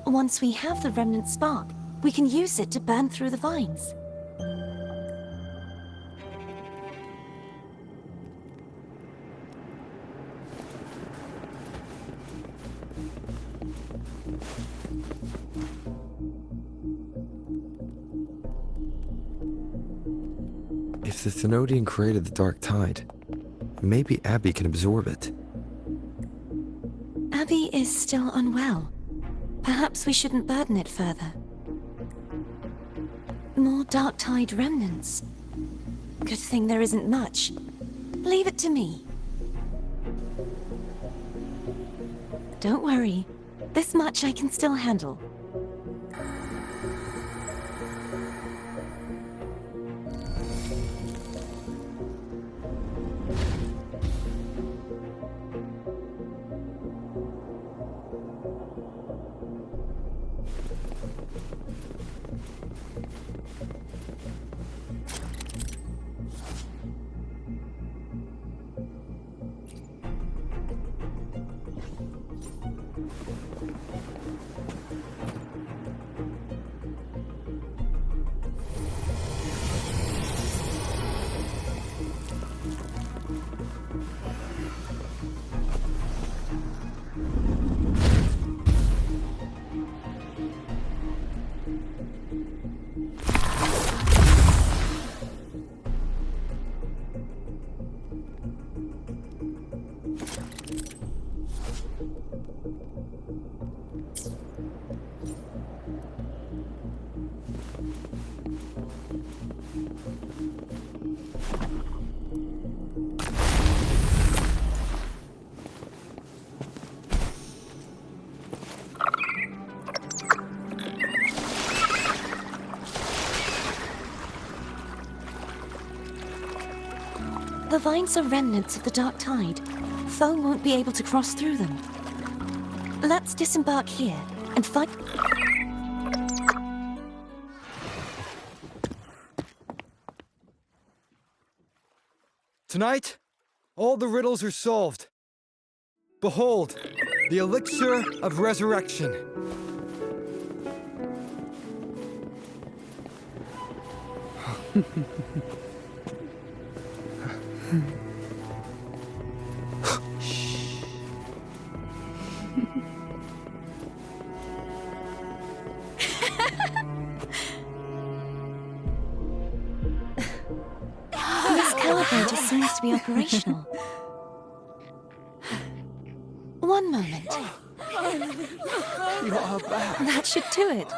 Once we have the remnant spark, we can use it to burn through the vines. If the Thenodian created the dark tide, maybe Abby can absorb it. Abby is still unwell. Perhaps we shouldn't burden it further. More dark tide remnants. Good thing there isn't much. Leave it to me. Don't worry. This much I can still handle. vines are remnants of the dark tide. Foam won't be able to cross through them. Let's disembark here and find... Tonight, all the riddles are solved. Behold, the elixir of resurrection. This calibrator seems to be operational. One moment. You are back. That should do it.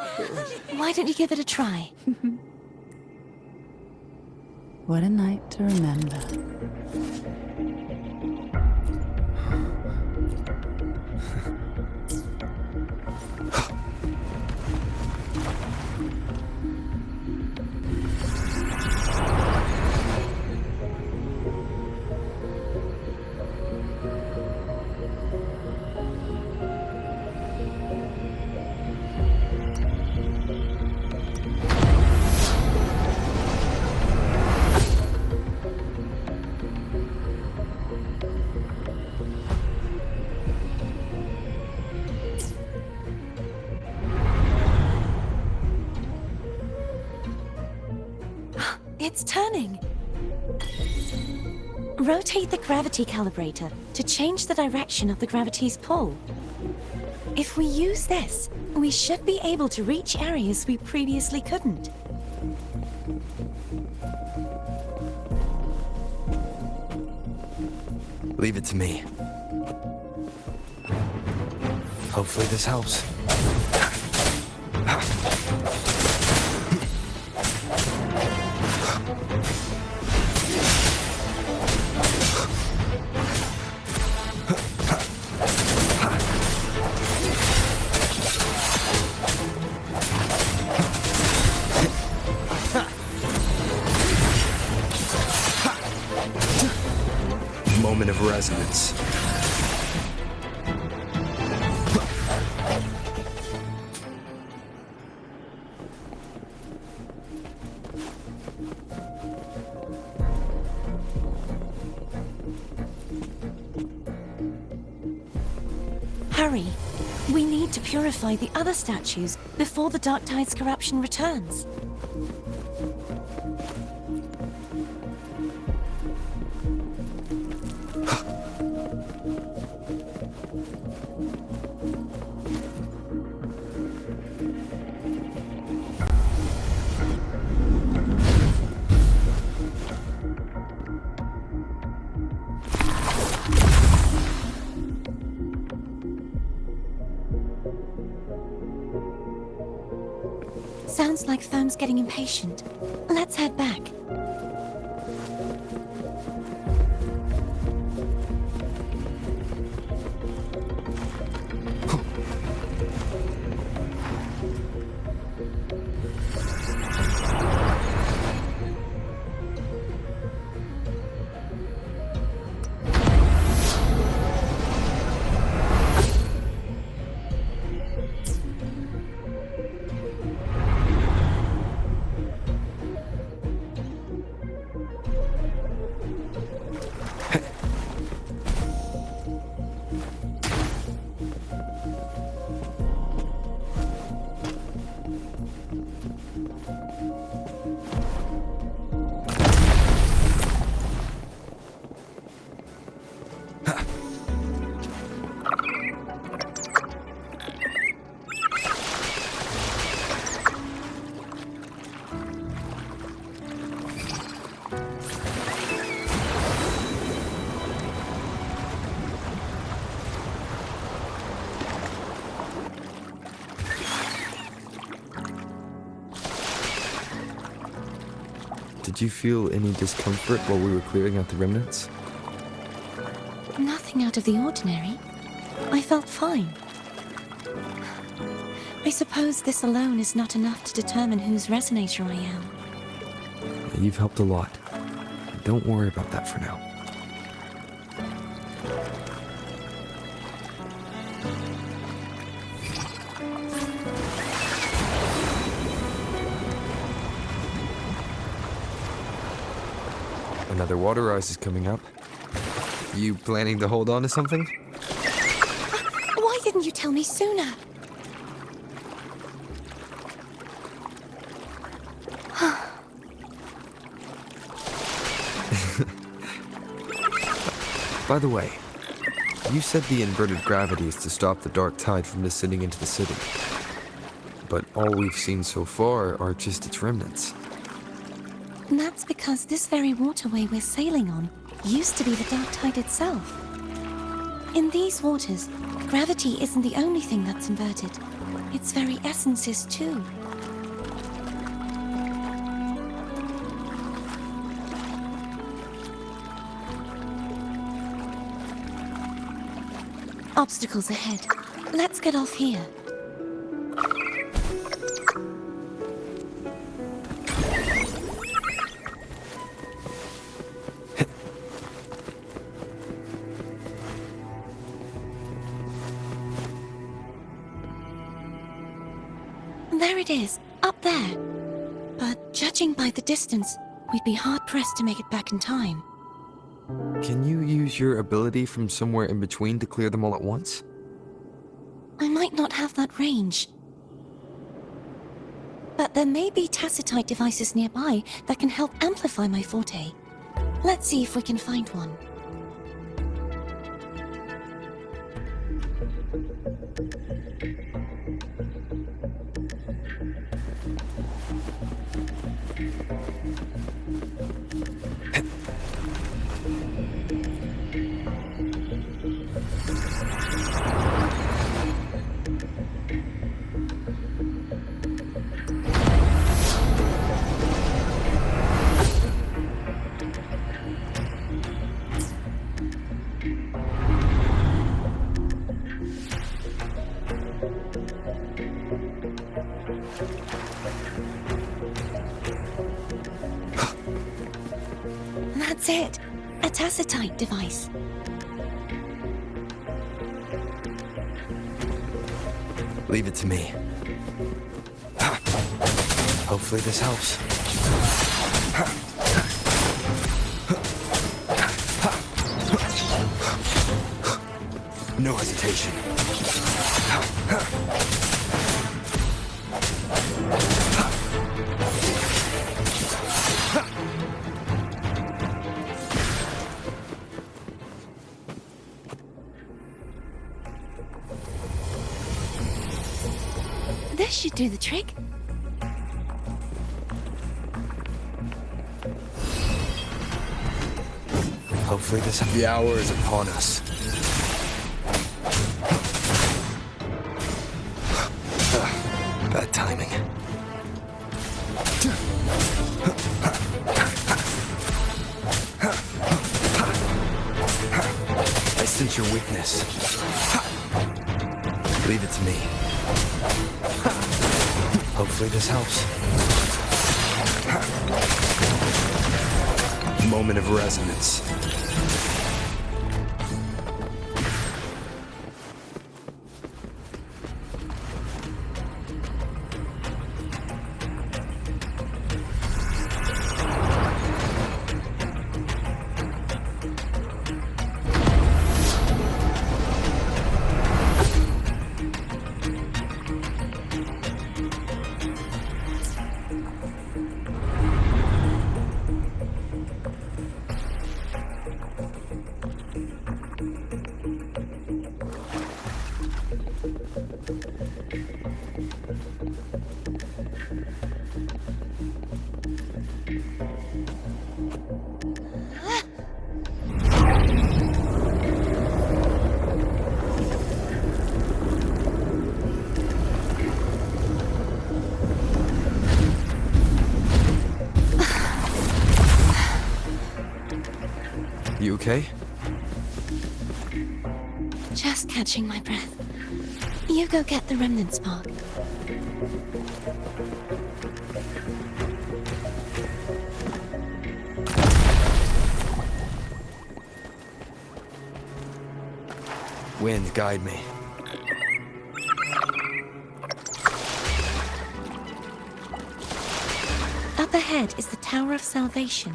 Why don't you give it a try? What a night to remember. It's turning. Rotate the gravity calibrator to change the direction of the gravity's pull. If we use this, we should be able to reach areas we previously couldn't. Leave it to me. Hopefully this helps. Moment of resonance. Hurry! We need to purify the other statues before the Dark Tide's corruption returns. Sounds like Foam's getting impatient. Let's head back. Did you feel any discomfort while we were clearing out the remnants? Nothing out of the ordinary. I felt fine. I suppose this alone is not enough to determine whose resonator I am. You've helped a lot. Don't worry about that for now. Another water rise is coming up. You planning to hold on to something? Why didn't you tell me sooner? By the way, you said the inverted gravity is to stop the dark tide from descending into the city. But all we've seen so far are just its remnants. And that's because this very waterway we're sailing on used to be the dark tide itself. In these waters, gravity isn't the only thing that's inverted. Its very essence is too. Obstacles ahead. Let's get off here. There it is, up there. But judging by the distance, we'd be hard-pressed to make it back in time. Can you use your ability from somewhere in between to clear them all at once? I might not have that range. But there may be tacitite devices nearby that can help amplify my forte. Let's see if we can find one. That's it. A tacitite device. Leave it to me. Hopefully this helps. No hesitation. This should do the trick. Hopefully the hour is upon us. Bad timing. I sense your weakness. Leave it to me. Hopefully this helps. Moment of resonance. You okay? Just catching my breath. You go get the remnant spark. Wind, guide me. Up ahead is the Tower of Salvation.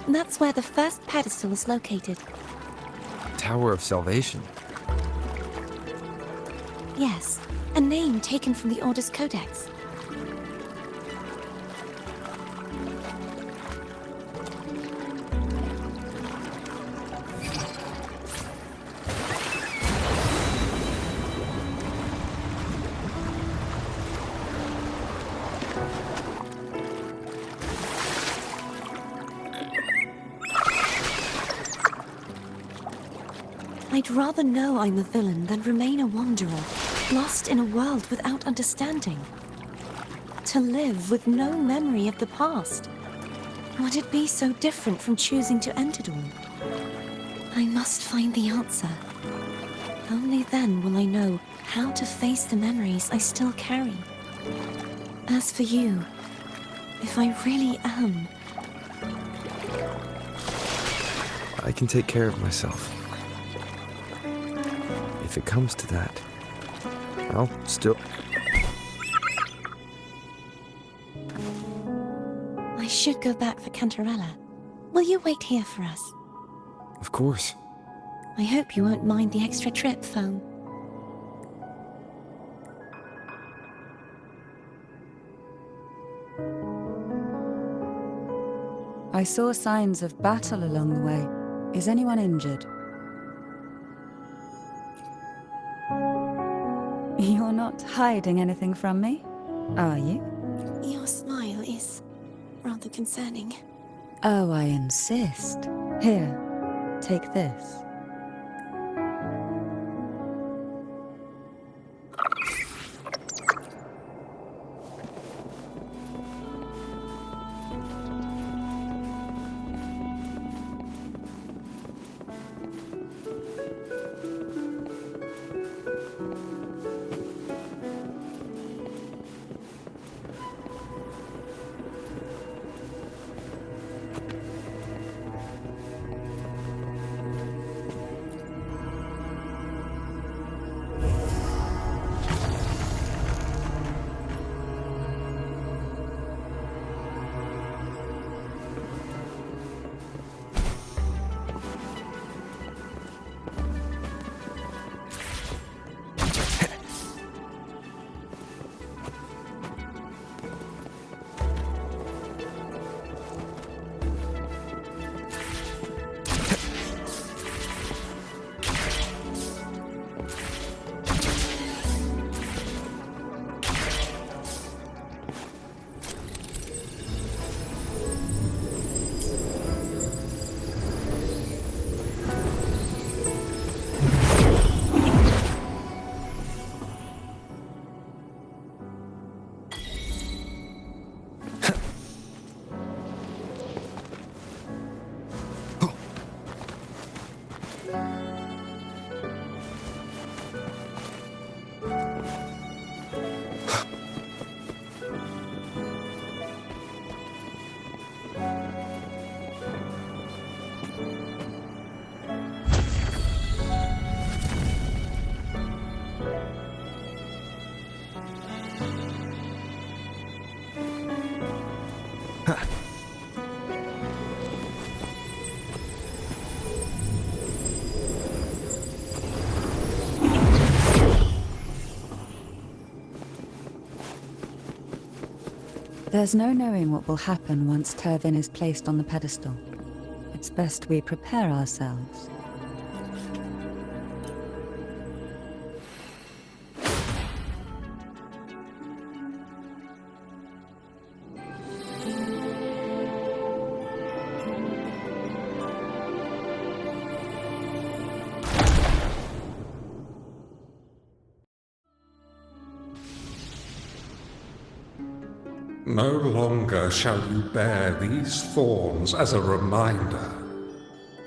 That's where the first pedestal is located. Tower of Salvation. Yes, a name taken from the Order's Codex. I'd rather know I'm a villain than remain a wanderer, lost in a world without understanding. To live with no memory of the past. Would it be so different from choosing to end it all? I must find the answer. Only then will I know how to face the memories I still carry. As for you, if I really am... I can take care of myself. If it comes to that, I'll still... I should go back for Cantarella. Will you wait here for us? Of course. I hope you won't mind the extra trip, Foam. I saw signs of battle along the way. Is anyone injured? You're not hiding anything from me, are you? Your smile is rather concerning. Oh, I insist. Here, take this. There's no knowing what will happen once Turvin is placed on the pedestal. It's best we prepare ourselves. No longer shall you bear these thorns as a reminder.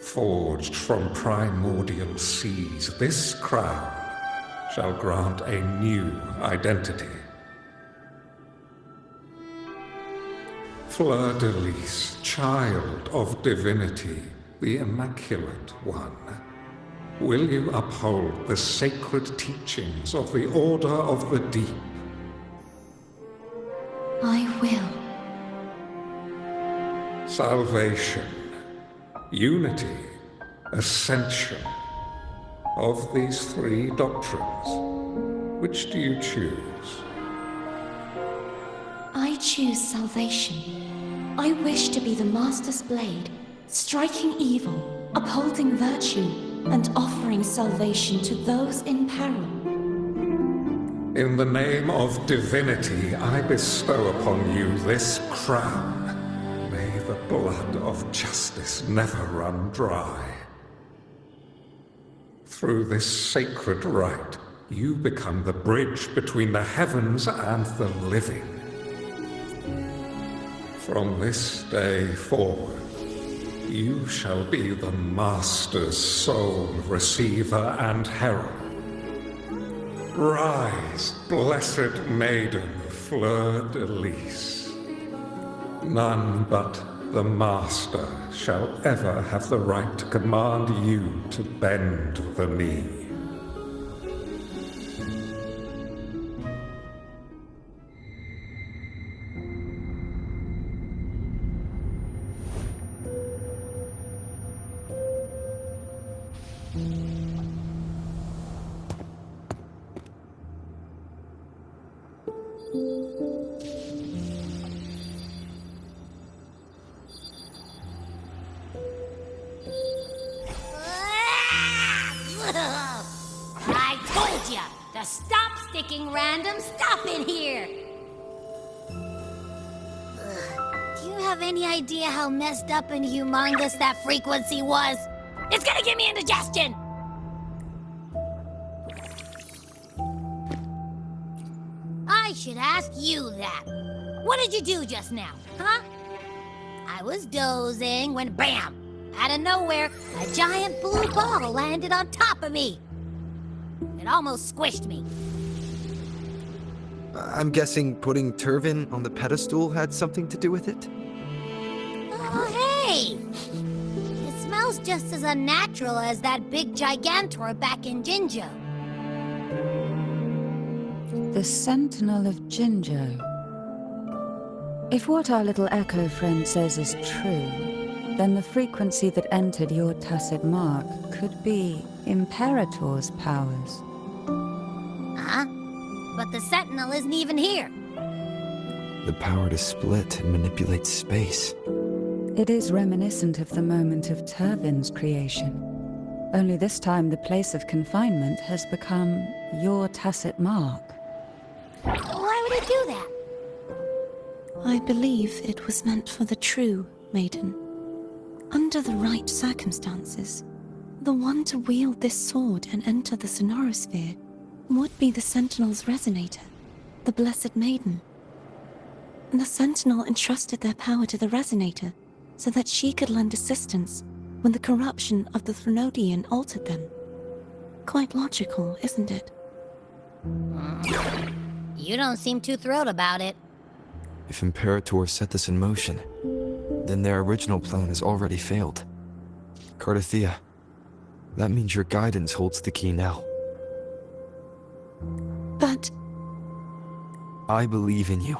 Forged from primordial seas, this crown shall grant a new identity. Fleur-de-Lis, child of divinity, the Immaculate One, will you uphold the sacred teachings of the Order of the Deep? I will. Salvation unity, ascension. Of these three doctrines, which do you choose? I choose salvation. I wish to be the Master's blade, striking evil, upholding virtue, and offering salvation to those in peril. In the name of divinity, I bestow upon you this crown. May the blood of justice never run dry. Through this sacred rite, you become the bridge between the heavens and the living. From this day forward, you shall be the Master's sole receiver and herald. Rise, blessed maiden, fleur de lis. None but the Master shall ever have the right to command you to bend the knee. I told ya to stop sticking random stuff in here! Do you have any idea how messed up and humongous that frequency was? It's gonna give me indigestion! I should ask you that. What did you do just now, huh? I was dozing when BAM! Out of nowhere, a giant blue ball landed on top of me. It almost squished me. I'm guessing putting Turvin on the pedestal had something to do with it? Oh, hey! It smells just as unnatural as that big gigantor back in Jinjo. The Sentinel of Jinjo. If what our little echo friend says is true, then the frequency that entered your tacit mark could be Imperator's powers. Huh? But the Sentinel isn't even here. The power to split and manipulate space. It is reminiscent of the moment of Turvin's creation. Only this time the place of confinement has become your tacit mark. Why would it do that? I believe it was meant for the true maiden. Under the right circumstances, the one to wield this sword and enter the sonorosphere would be the Sentinel's resonator, the Blessed Maiden. The Sentinel entrusted their power to the resonator so that she could lend assistance when the corruption of the Threnodian altered them. Quite logical, isn't it? You don't seem too thrilled about it. If Imperator set this in motion, then their original plan has already failed. Cardathea, that means your guidance holds the key now. But I believe in you.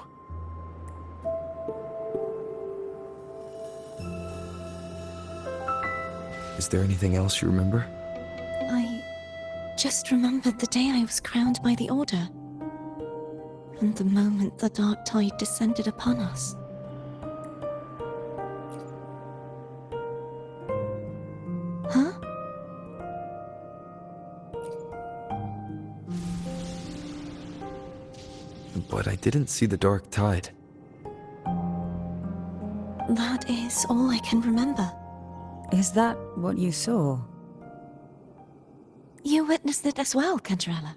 Is there anything else you remember? I just remembered the day I was crowned by the Order, and the moment the dark tide descended upon us. Huh? But I didn't see the dark tide. That is all I can remember. Is that what you saw? You witnessed it as well, Cantarella.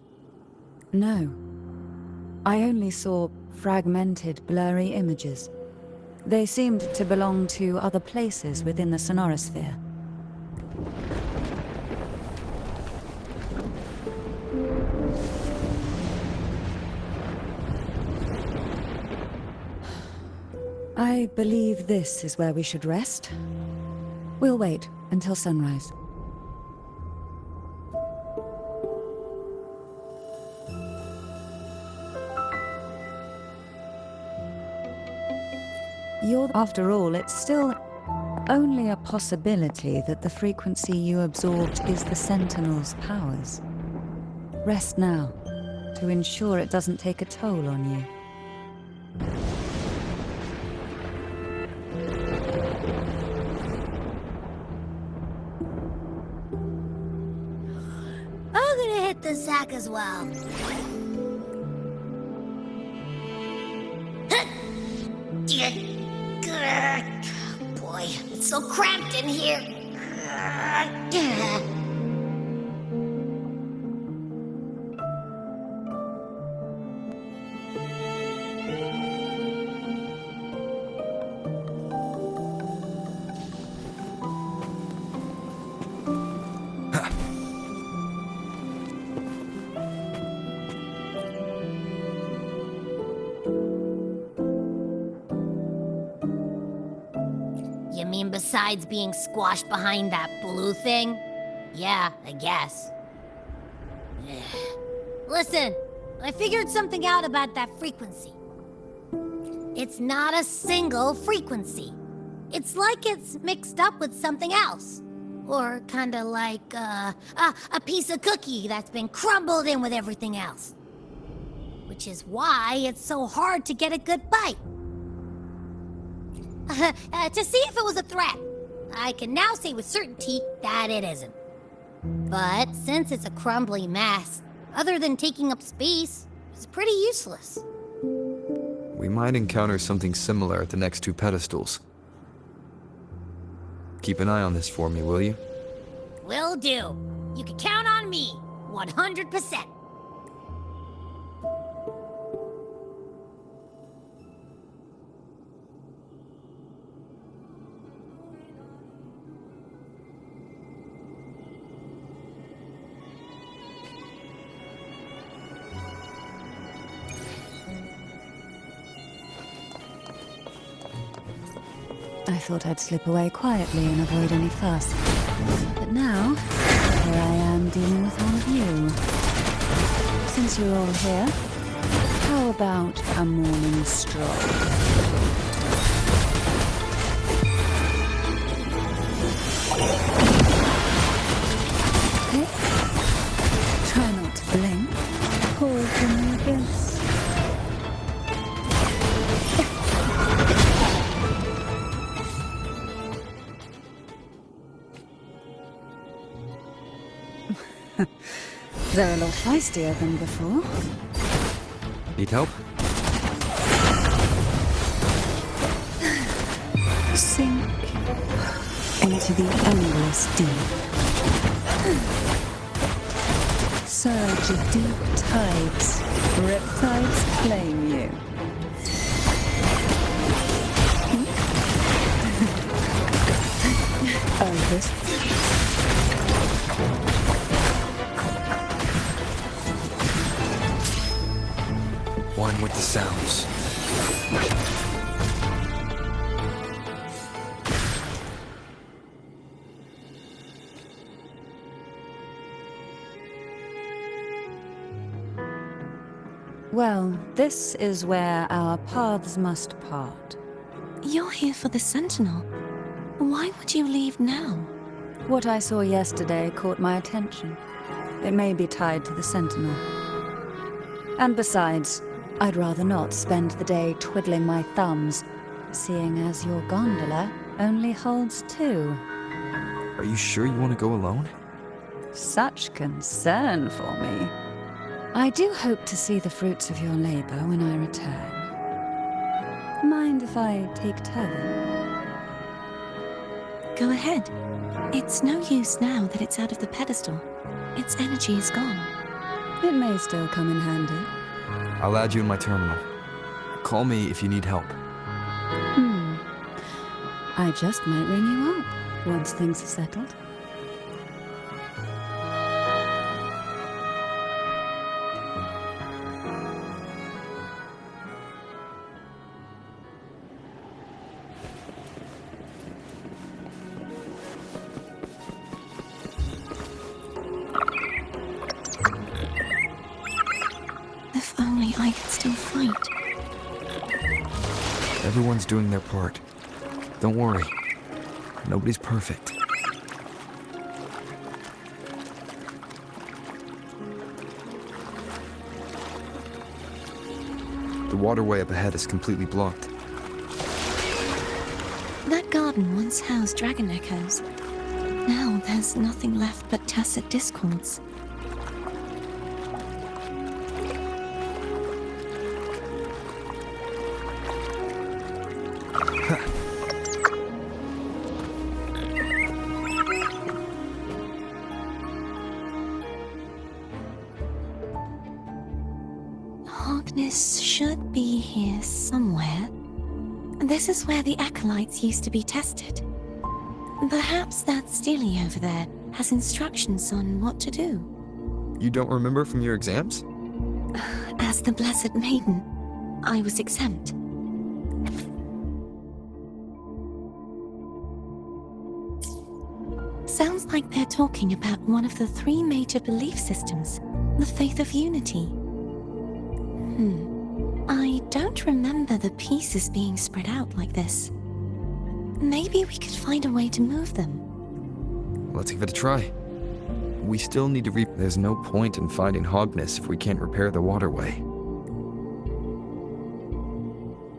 No. I only saw fragmented, blurry images. They seemed to belong to other places within the sonorosphere. I believe this is where we should rest. We'll wait until sunrise. After all, it's still... only a possibility that the frequency you absorbed is the Sentinel's powers. Rest now, to ensure it doesn't take a toll on you. I'm gonna hit the sack as well. Boy, it's so cramped in here. You mean besides being squashed behind that blue thing? Yeah, I guess. Listen, I figured something out about that frequency. It's not a single frequency. It's like it's mixed up with something else. Or kinda like, a piece of cookie that's been crumbled in with everything else. Which is why it's so hard to get a good bite. To see if it was a threat. I can now say with certainty that it isn't. But since it's a crumbly mess, other than taking up space, it's pretty useless. We might encounter something similar at the next two pedestals. Keep an eye on this for me, will you? Will do. You can count on me, 100%. I thought I'd slip away quietly and avoid any fuss. But now, here I am dealing with one of you. Since you're all here, how about a morning stroll? Hey, try not to blink. Pause when you guess. They're a lot feistier than before. Need help? Sink into the endless deep. Surge of deep tides. Riptides claim you. Oh, this. One with the sounds. Well, this is where our paths must part. You're here for the Sentinel. Why would you leave now? What I saw yesterday caught my attention. It may be tied to the Sentinel. And besides, I'd rather not spend the day twiddling my thumbs, seeing as your gondola only holds two. Are you sure you want to go alone? Such concern for me. I do hope to see the fruits of your labor when I return. Mind if I take turn? Go ahead. It's no use now that it's out of the pedestal. Its energy is gone. It may still come in handy. I'll add you in my terminal. Call me if you need help. I just might ring you up once things are settled. If only I could still fight. Everyone's doing their part. Don't worry. Nobody's perfect. The waterway up ahead is completely blocked. That garden once housed dragon echoes. Now there's nothing left but tacit discords. Hogness should be here somewhere. This is where the acolytes used to be tested. Perhaps that Steely over there has instructions on what to do. You don't remember from your exams? As the Blessed Maiden, I was exempt. Sounds like they're talking about one of the 3 major belief systems, the Faith of Unity. I don't remember the pieces being spread out like this. Maybe we could find a way to move them. Let's give it a try. We still need to There's no point in finding Hogness if we can't repair the waterway.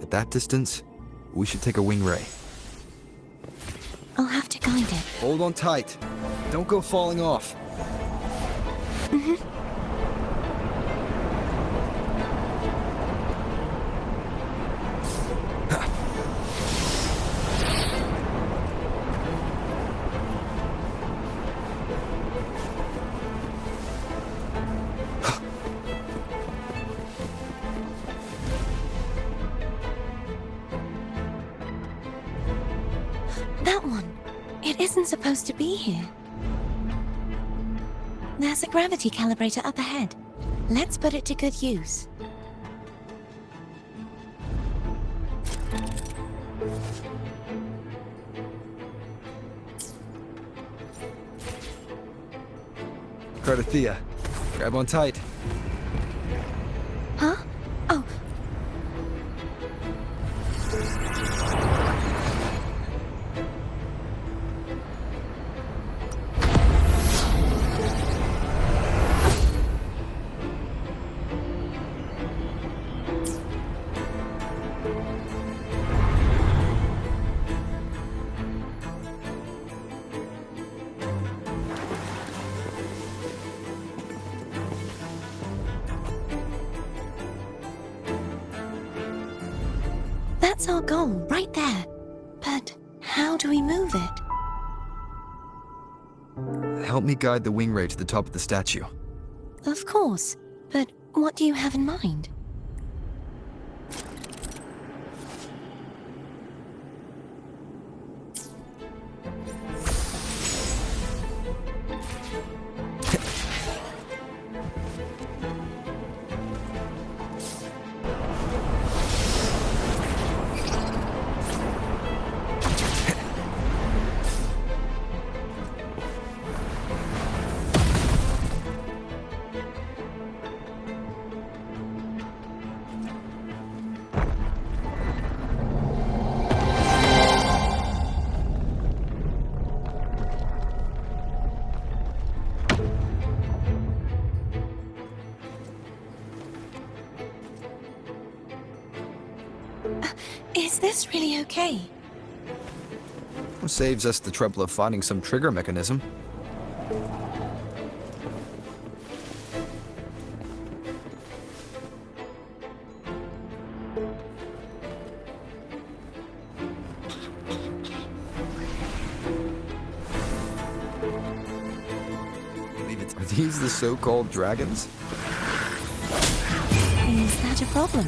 At that distance, we should take a wing ray. I'll have to guide it. Hold on tight. Don't go falling off. That one. It isn't supposed to be here. There's a gravity calibrator up ahead. Let's put it to good use. Cardathea, grab on tight. Huh? Oh. That's our goal, right there. But how do we move it? Help me guide the wing ray to the top of the statue. Of course. But what do you have in mind? Is this really okay? Saves us the trouble of finding some trigger mechanism. Are these the so-called dragons? Is that a problem?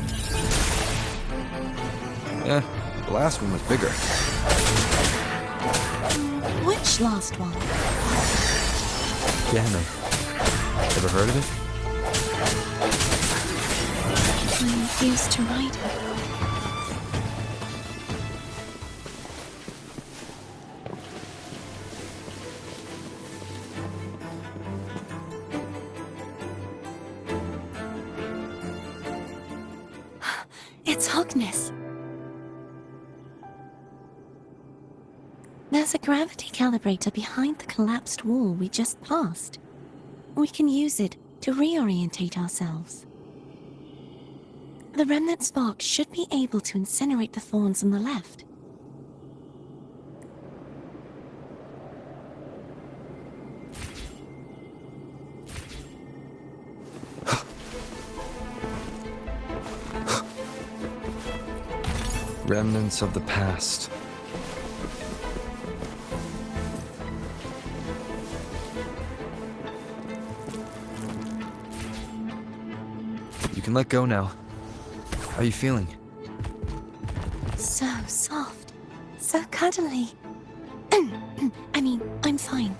Yeah, the last one was bigger. Which last one? Ganon. Ever heard of it? I used to ride it. It's Hogness. There's There's a gravity calibrator behind the collapsed wall we just passed. We can use it to reorientate ourselves. The remnant spark should be able to incinerate the thorns on the left. Remnants of the past. You can let go now. How are you feeling? So soft. So cuddly. I mean, I'm fine.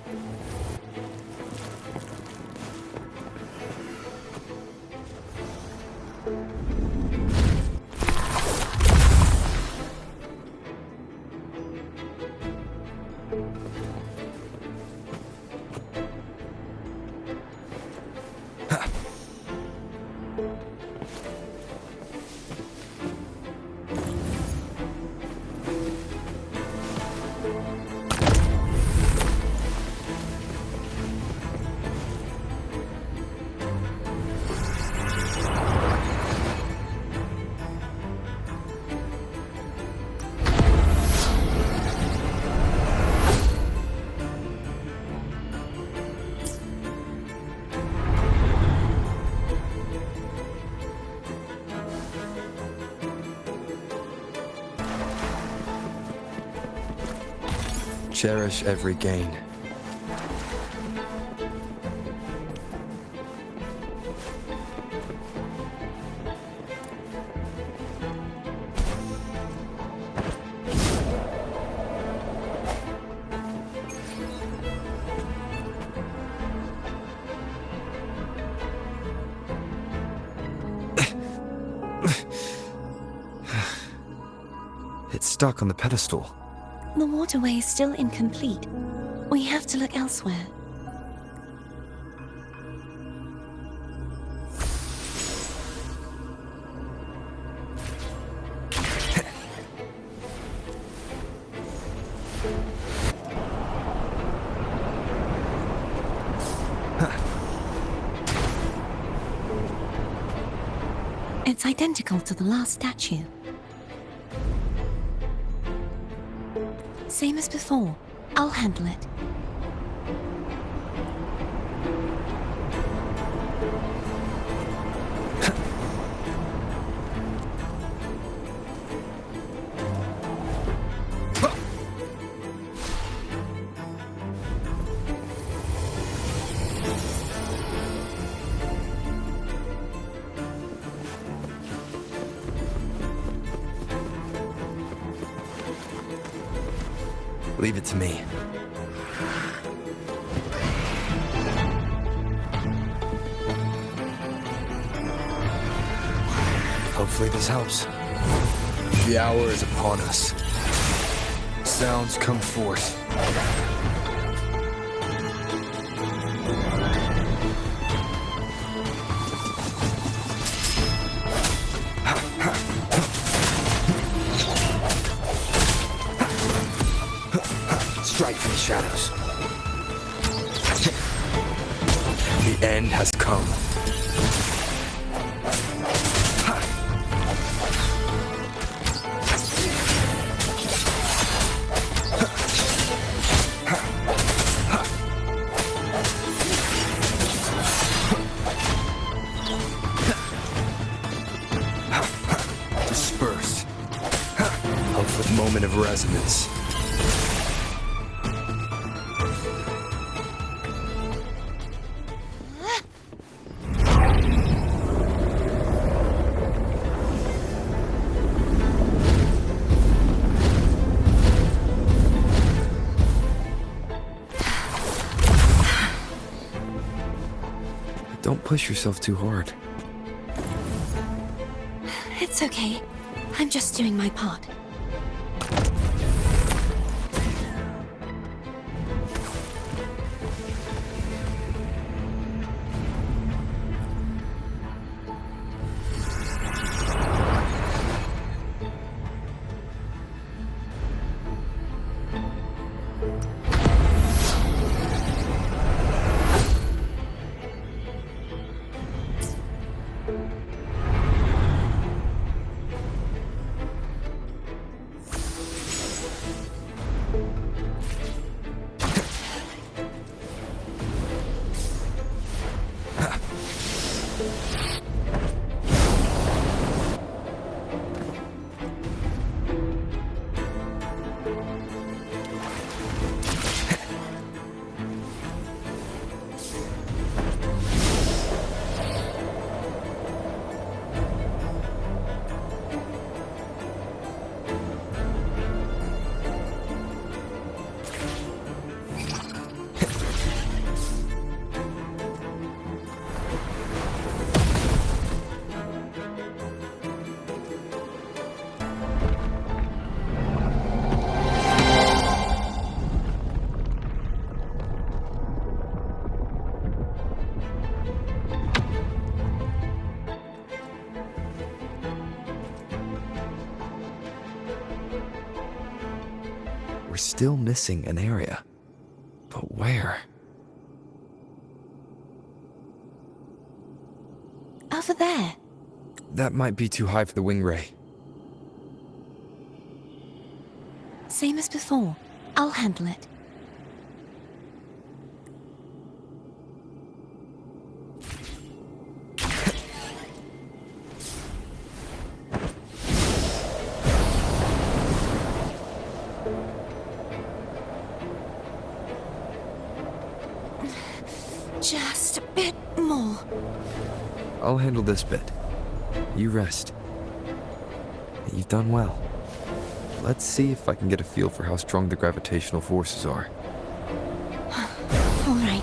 Cherish every gain. It's stuck on the pedestal. The waterway is still incomplete. We have to look elsewhere. It's identical to the last statue. Same as before. I'll handle it. Leave it to me. Hopefully this helps. The hour is upon us. Sounds come forth. Strike from the shadows. The end has come. Disperse. Hopefully, moment of resonance. Don't push yourself too hard. It's okay. I'm just doing my part. We're still missing an area. But where? Over there. That might be too high for the wing ray. Same as before. I'll handle it. Just a bit more. I'll handle this bit. You rest. You've done well. Let's see if I can get a feel for how strong the gravitational forces are. All right.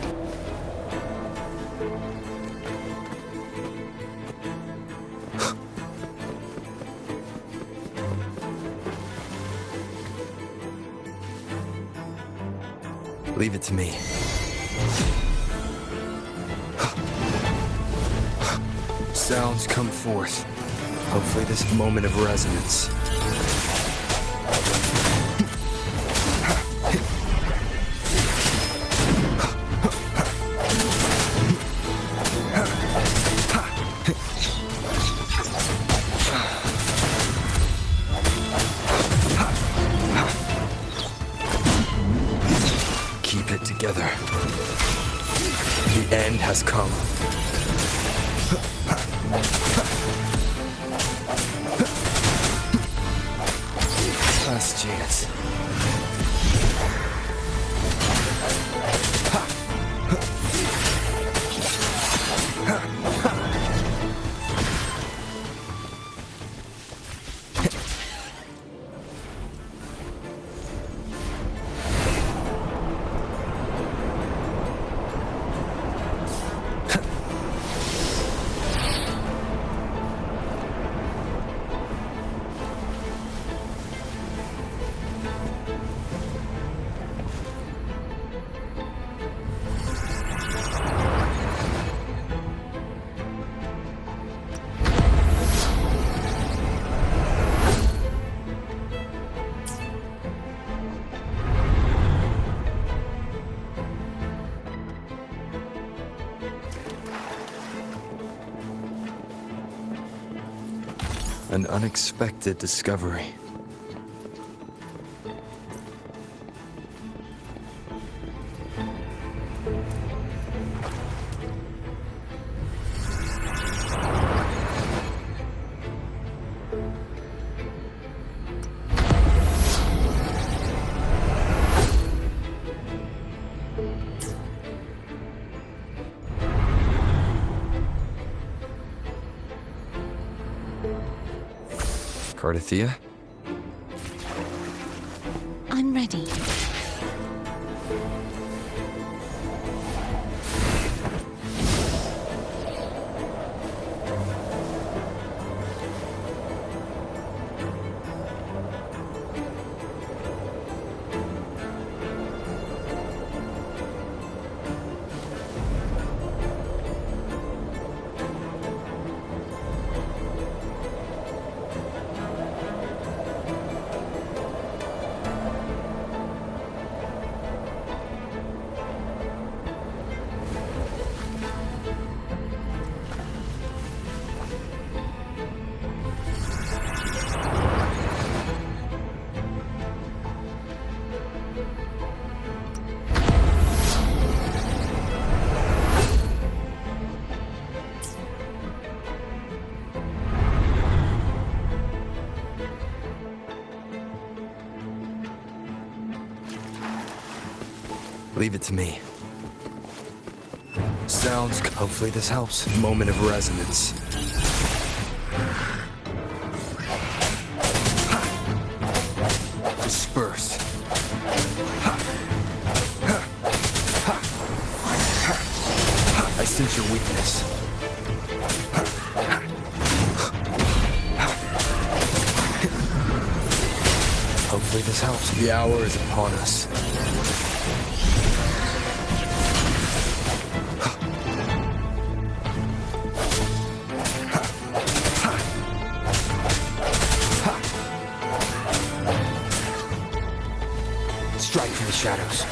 Leave it to me. Sounds come forth. Hopefully this moment of resonance. Keep it together. The end has come. Last chance. An unexpected discovery. Cardathea? I'm ready. Leave it to me. Sounds. Hopefully this helps. Moment of resonance. Disperse. I sense your weakness. Hopefully this helps. The hour is upon us. Strike from the shadows.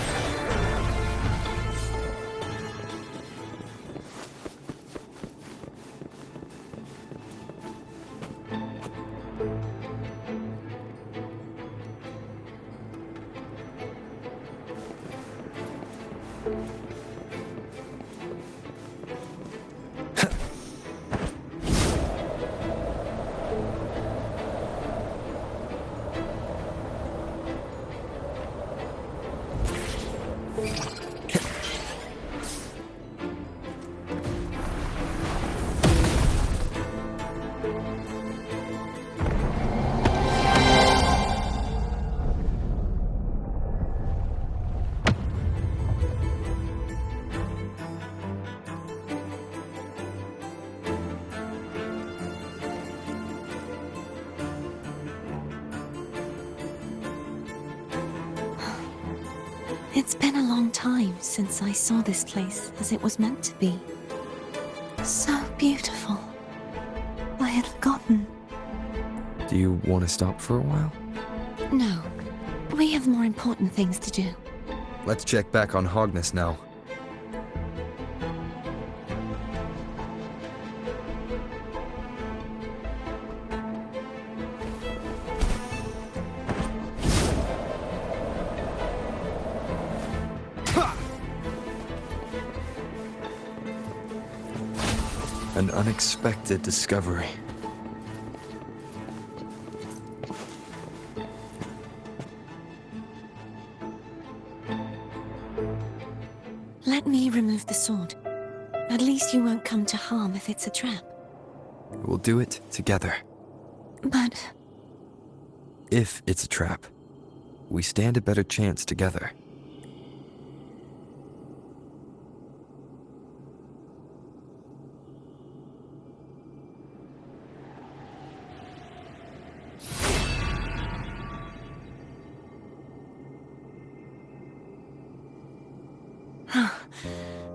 It's been a long time since I saw this place as it was meant to be. So beautiful. I had forgotten. Do you want to stop for a while? No, we have more important things to do. Let's check back on Hogness now. An unexpected discovery. Let me remove the sword. At least you won't come to harm if it's a trap. We'll do it together. But If it's a trap, we stand a better chance together.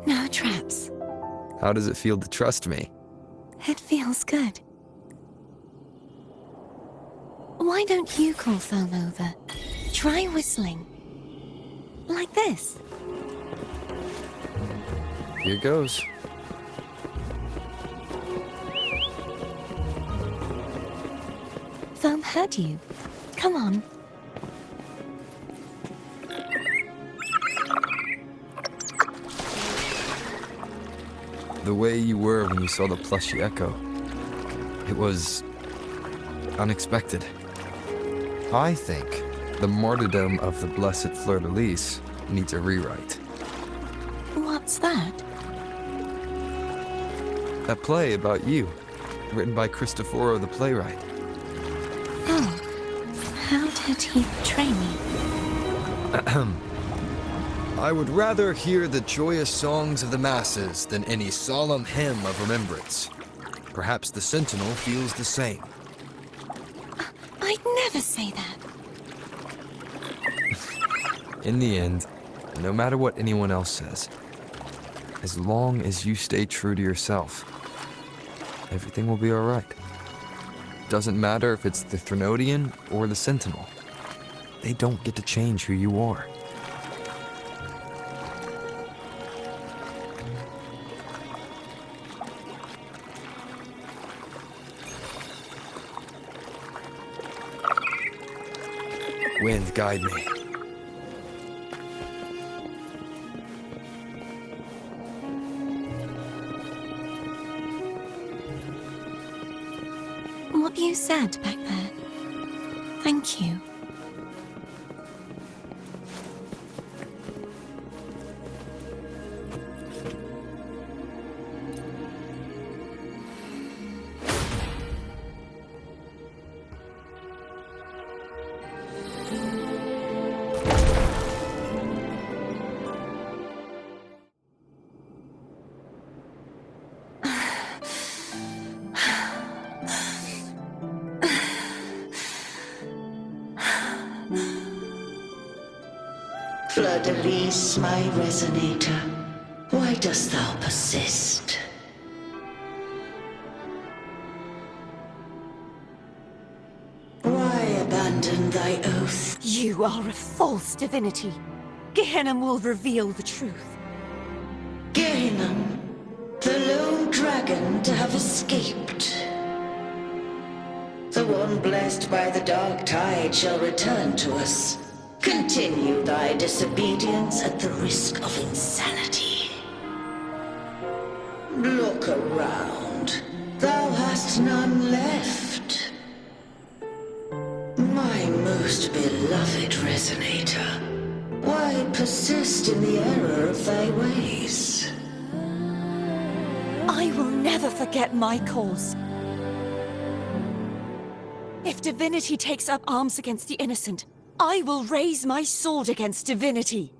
no traps. How does it feel to trust me? It feels good. Why don't you call Foam over? Try whistling. Like this. Here goes. Foam heard you. Come on. The way you were when you saw the plushy echo. It was unexpected. I think the martyrdom of the blessed fleur-de-lis needs a rewrite. What's that? A play about you, written by Cristoforo the playwright. Oh. How did he portray me? Ahem. I would rather hear the joyous songs of the masses than any solemn hymn of remembrance. Perhaps the Sentinel feels the same. I'd never say that. In the end, no matter what anyone else says, as long as you stay true to yourself, everything will be alright. Doesn't matter if it's the Threnodian or the Sentinel. They don't get to change who you are. Wind, guide me. What you said back there. Thank you. Fleur-de-Lis, my resonator, why dost thou persist? Why abandon thy oath? You are a false divinity. Gehenna will reveal the truth. Gehenna, the lone dragon to have escaped. The one blessed by the dark tide shall return to us. Continue thy disobedience at the risk of insanity. Look around. Thou hast none left. My most beloved resonator, why persist in the error of thy ways? I will never forget my cause. If divinity takes up arms against the innocent, I will raise my sword against divinity.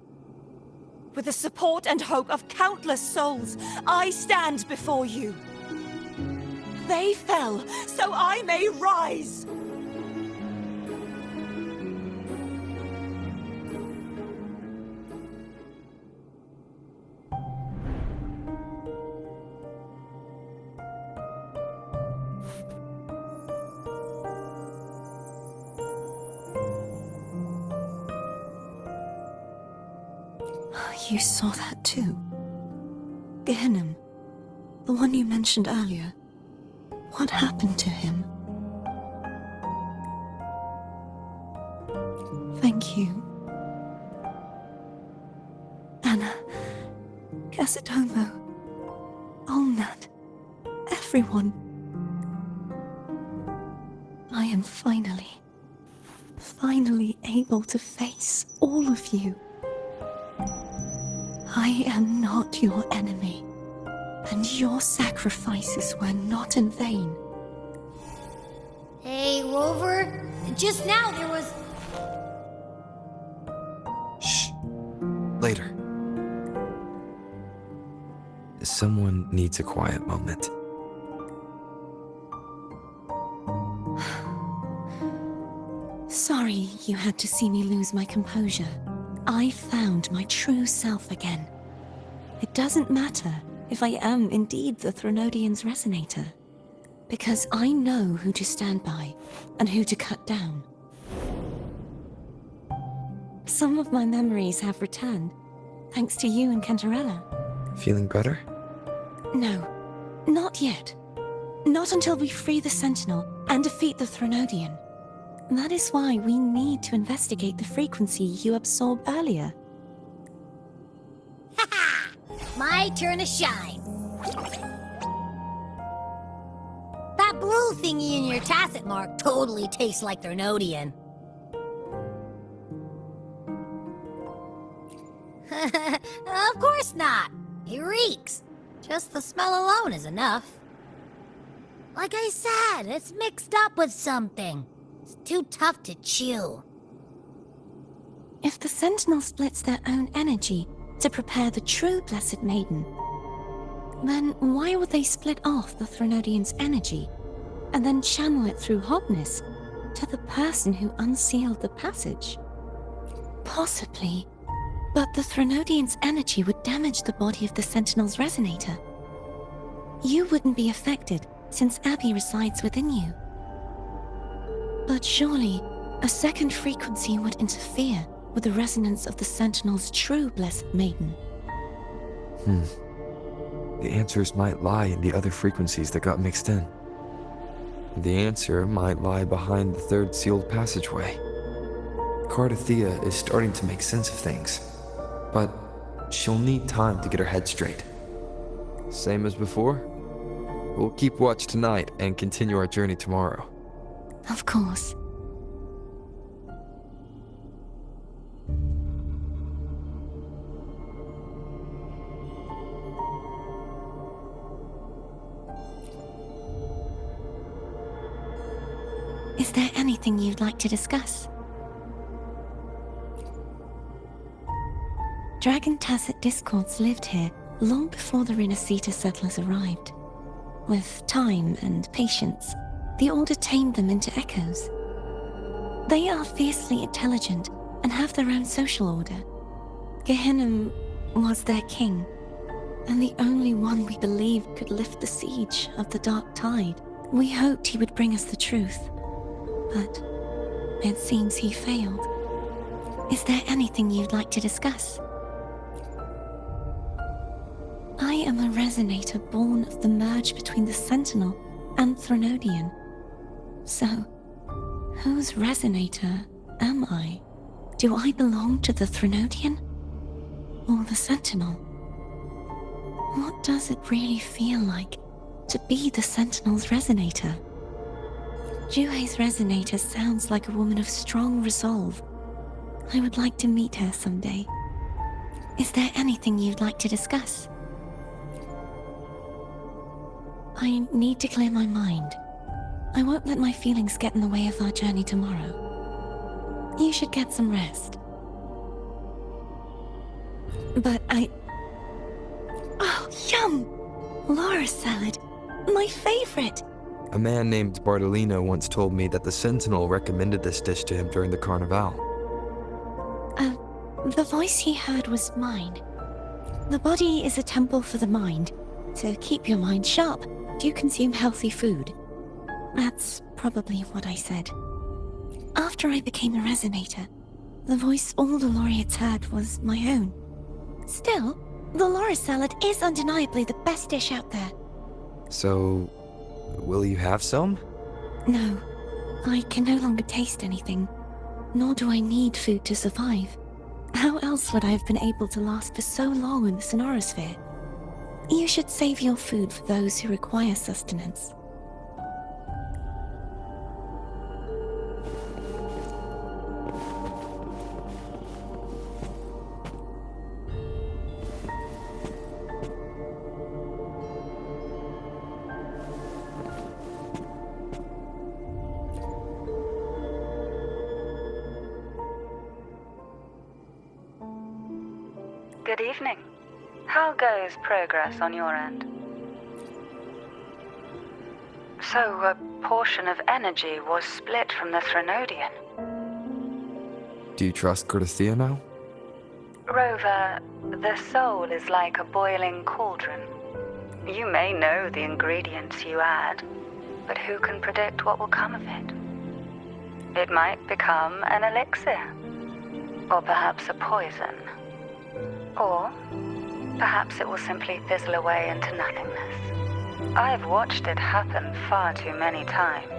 With the support and hope of countless souls, I stand before you. They fell, so I may rise! You saw that too. Gehenna, the one you mentioned earlier. What happened to him? Thank you. Anna, Casitomo, Olnat, everyone. I am finally able to face all of you. I am not your enemy, and your sacrifices were not in vain. Hey, Rover, just now there was... Shh. Later. Someone needs a quiet moment. Sorry you had to see me lose my composure. I found my true self again. It doesn't matter if I am indeed the Threnodian's resonator, because I know who to stand by and who to cut down. Some of my memories have returned, thanks to you and Cantarella. Feeling better? No, not yet. Not until we free the Sentinel and defeat the Threnodian. That is why we need to investigate the frequency you absorbed earlier. My turn to shine. That blue thingy in your tacit mark totally tastes like Threnodian. Of course not. It reeks. Just the smell alone is enough. Like I said, it's mixed up with something. It's too tough to chew. If the Sentinel splits their own energy to prepare the true Blessed Maiden, then why would they split off the Threnodian's energy and then channel it through Hobness to the person who unsealed the passage? Possibly, but the Threnodian's energy would damage the body of the Sentinel's resonator. You wouldn't be affected since Abby resides within you. But surely, a second frequency would interfere with the resonance of the Sentinel's true Blessed Maiden. The answers might lie in the other frequencies that got mixed in. The answer might lie behind the third sealed passageway. Cardathea is starting to make sense of things, but she'll need time to get her head straight. Same as before? We'll keep watch tonight and continue our journey tomorrow. Of course. Is there anything you'd like to discuss? Dragon Tacit discords lived here long before the Renacita settlers arrived. With time and patience, the Order tamed them into echoes. They are fiercely intelligent and have their own social order, Gehenna was their king, and the only one we believed could lift the siege of the Dark Tide. We hoped he would bring us the truth, but it seems he failed. Is there anything you'd like to discuss? I am a resonator born of the merge between the Sentinel and Threnodian. So, whose resonator am I? Do I belong to the Threnodian? Or the Sentinel? What does it really feel like to be the Sentinel's resonator? Juhe's resonator sounds like a woman of strong resolve. I would like to meet her someday. Is there anything you'd like to discuss? I need to clear my mind. I won't let my feelings get in the way of our journey tomorrow. You should get some rest. But Oh, yum! Laura salad. My favorite! A man named Bartolino once told me that the Sentinel recommended this dish to him during the Carnival. The voice he heard was mine. The body is a temple for the mind. To keep your mind sharp, do consume healthy food. That's probably what I said. After I became a resonator, the voice all the laureates heard was my own. Still, the Laura salad is undeniably the best dish out there. So, will you have some? No, I can no longer taste anything, nor do I need food to survive. How else would I have been able to last for so long in the Sonorosphere? You should save your food for those who require sustenance. Good evening. How goes progress on your end? So, a portion of energy was split from the Threnodian. Do you trust Cartithia now? Rover, the soul is like a boiling cauldron. You may know the ingredients you add, but who can predict what will come of it? It might become an elixir, or perhaps a poison. Or perhaps it will simply fizzle away into nothingness. I've watched it happen far too many times.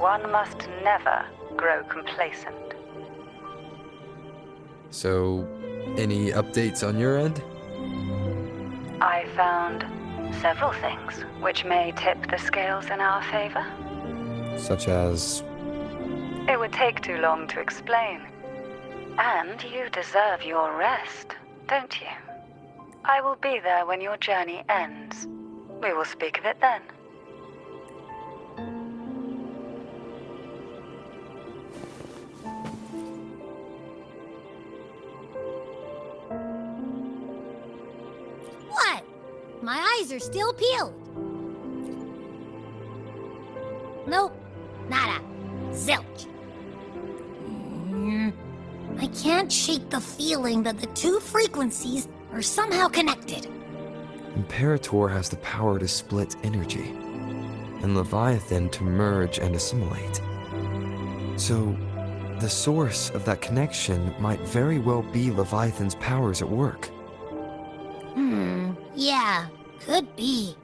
One must never grow complacent. So, any updates on your end? I found several things which may tip the scales in our favor. Such as... It would take too long to explain. And you deserve your rest, don't you? I will be there when your journey ends. We will speak of it then. What? My eyes are still peeled. Nope. Nada. Zilch. I can't shake the feeling that the two frequencies are somehow connected. Imperator has the power to split energy, and Leviathan to merge and assimilate. So, the source of that connection might very well be Leviathan's powers at work. Yeah, could be.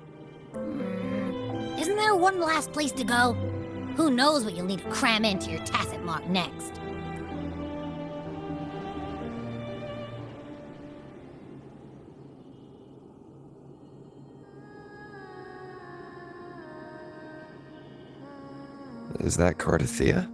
Isn't there one last place to go? Who knows what you'll need to cram into your tacit mark next? Is that Cartithia?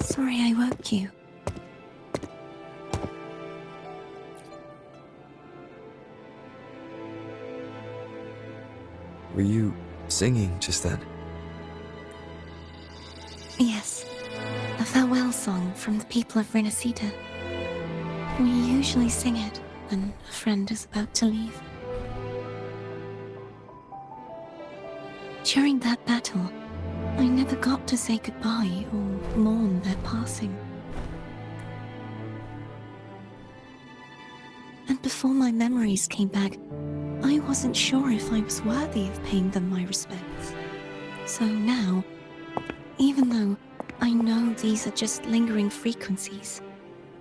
Sorry I woke you. Were you singing just then? Yes, a farewell song from the people of Renacita. We usually sing it when a friend is about to leave. During that battle, I never got to say goodbye or mourn their passing. And before my memories came back, I wasn't sure if I was worthy of paying them my respects. So now, even though I know these are just lingering frequencies,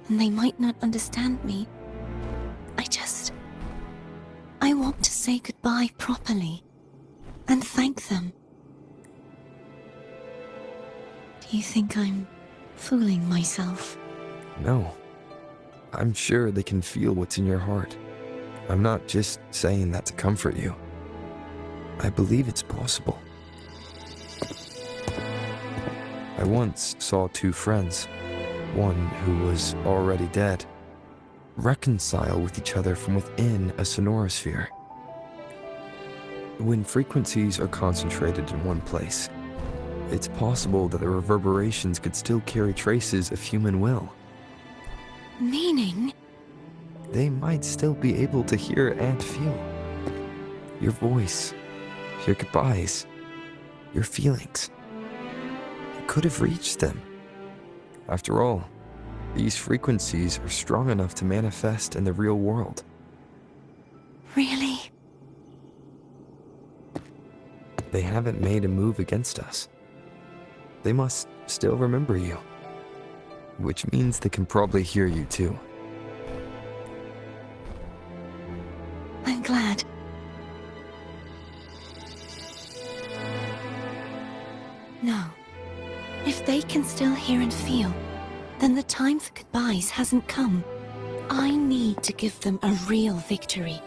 and they might not understand me, I want to say goodbye properly, and thank them. Do you think I'm fooling myself? No. I'm sure they can feel what's in your heart. I'm not just saying that to comfort you. I believe it's possible. I once saw two friends, one who was already dead, reconcile with each other from within a sonorosphere. When frequencies are concentrated in one place, it's possible that the reverberations could still carry traces of human will. Meaning? They might still be able to hear and feel. Your voice, your goodbyes, your feelings. It could have reached them. After all, these frequencies are strong enough to manifest in the real world. Really? They haven't made a move against us. They must still remember you. Which means they can probably hear you too. I'm glad. No. If they can still hear and feel, then the time for goodbyes hasn't come. I need to give them a real victory.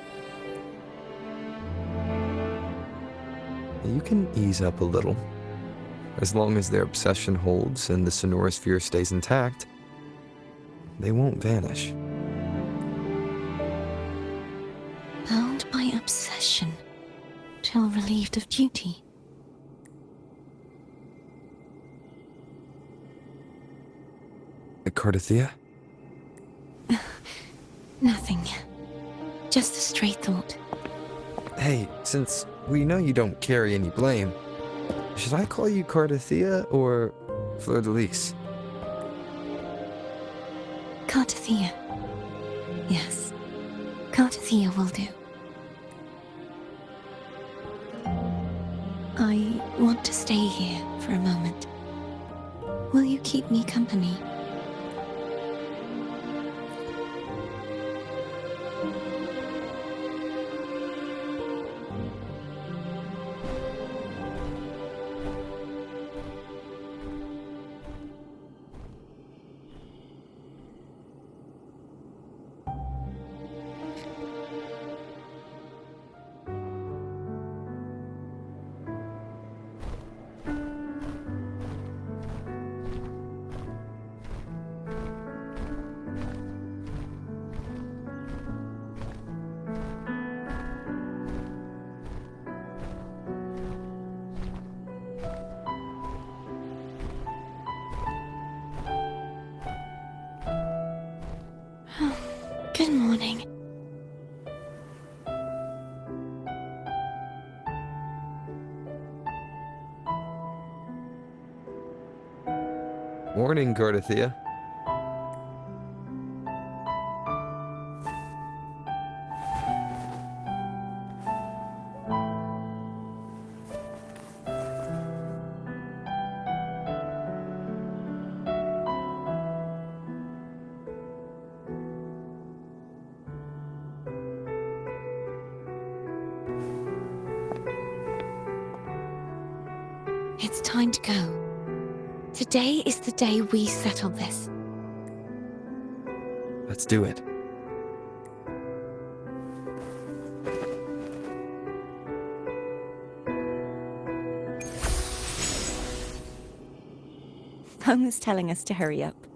You can ease up a little. As long as their obsession holds and the sonorosphere stays intact, they won't vanish. Bound by obsession, till relieved of duty. Cardathea? Nothing. Just a stray thought. Hey, since we know you don't carry any blame, should I call you Cardathea or Fleur de Lis? Cardathea. Yes. Cardathea will do. I want to stay here for a moment. Will you keep me company? Good morning. Morning, Cardathea. It's time to go. Today is the day we settle this. Let's do it. phone is telling us to hurry up.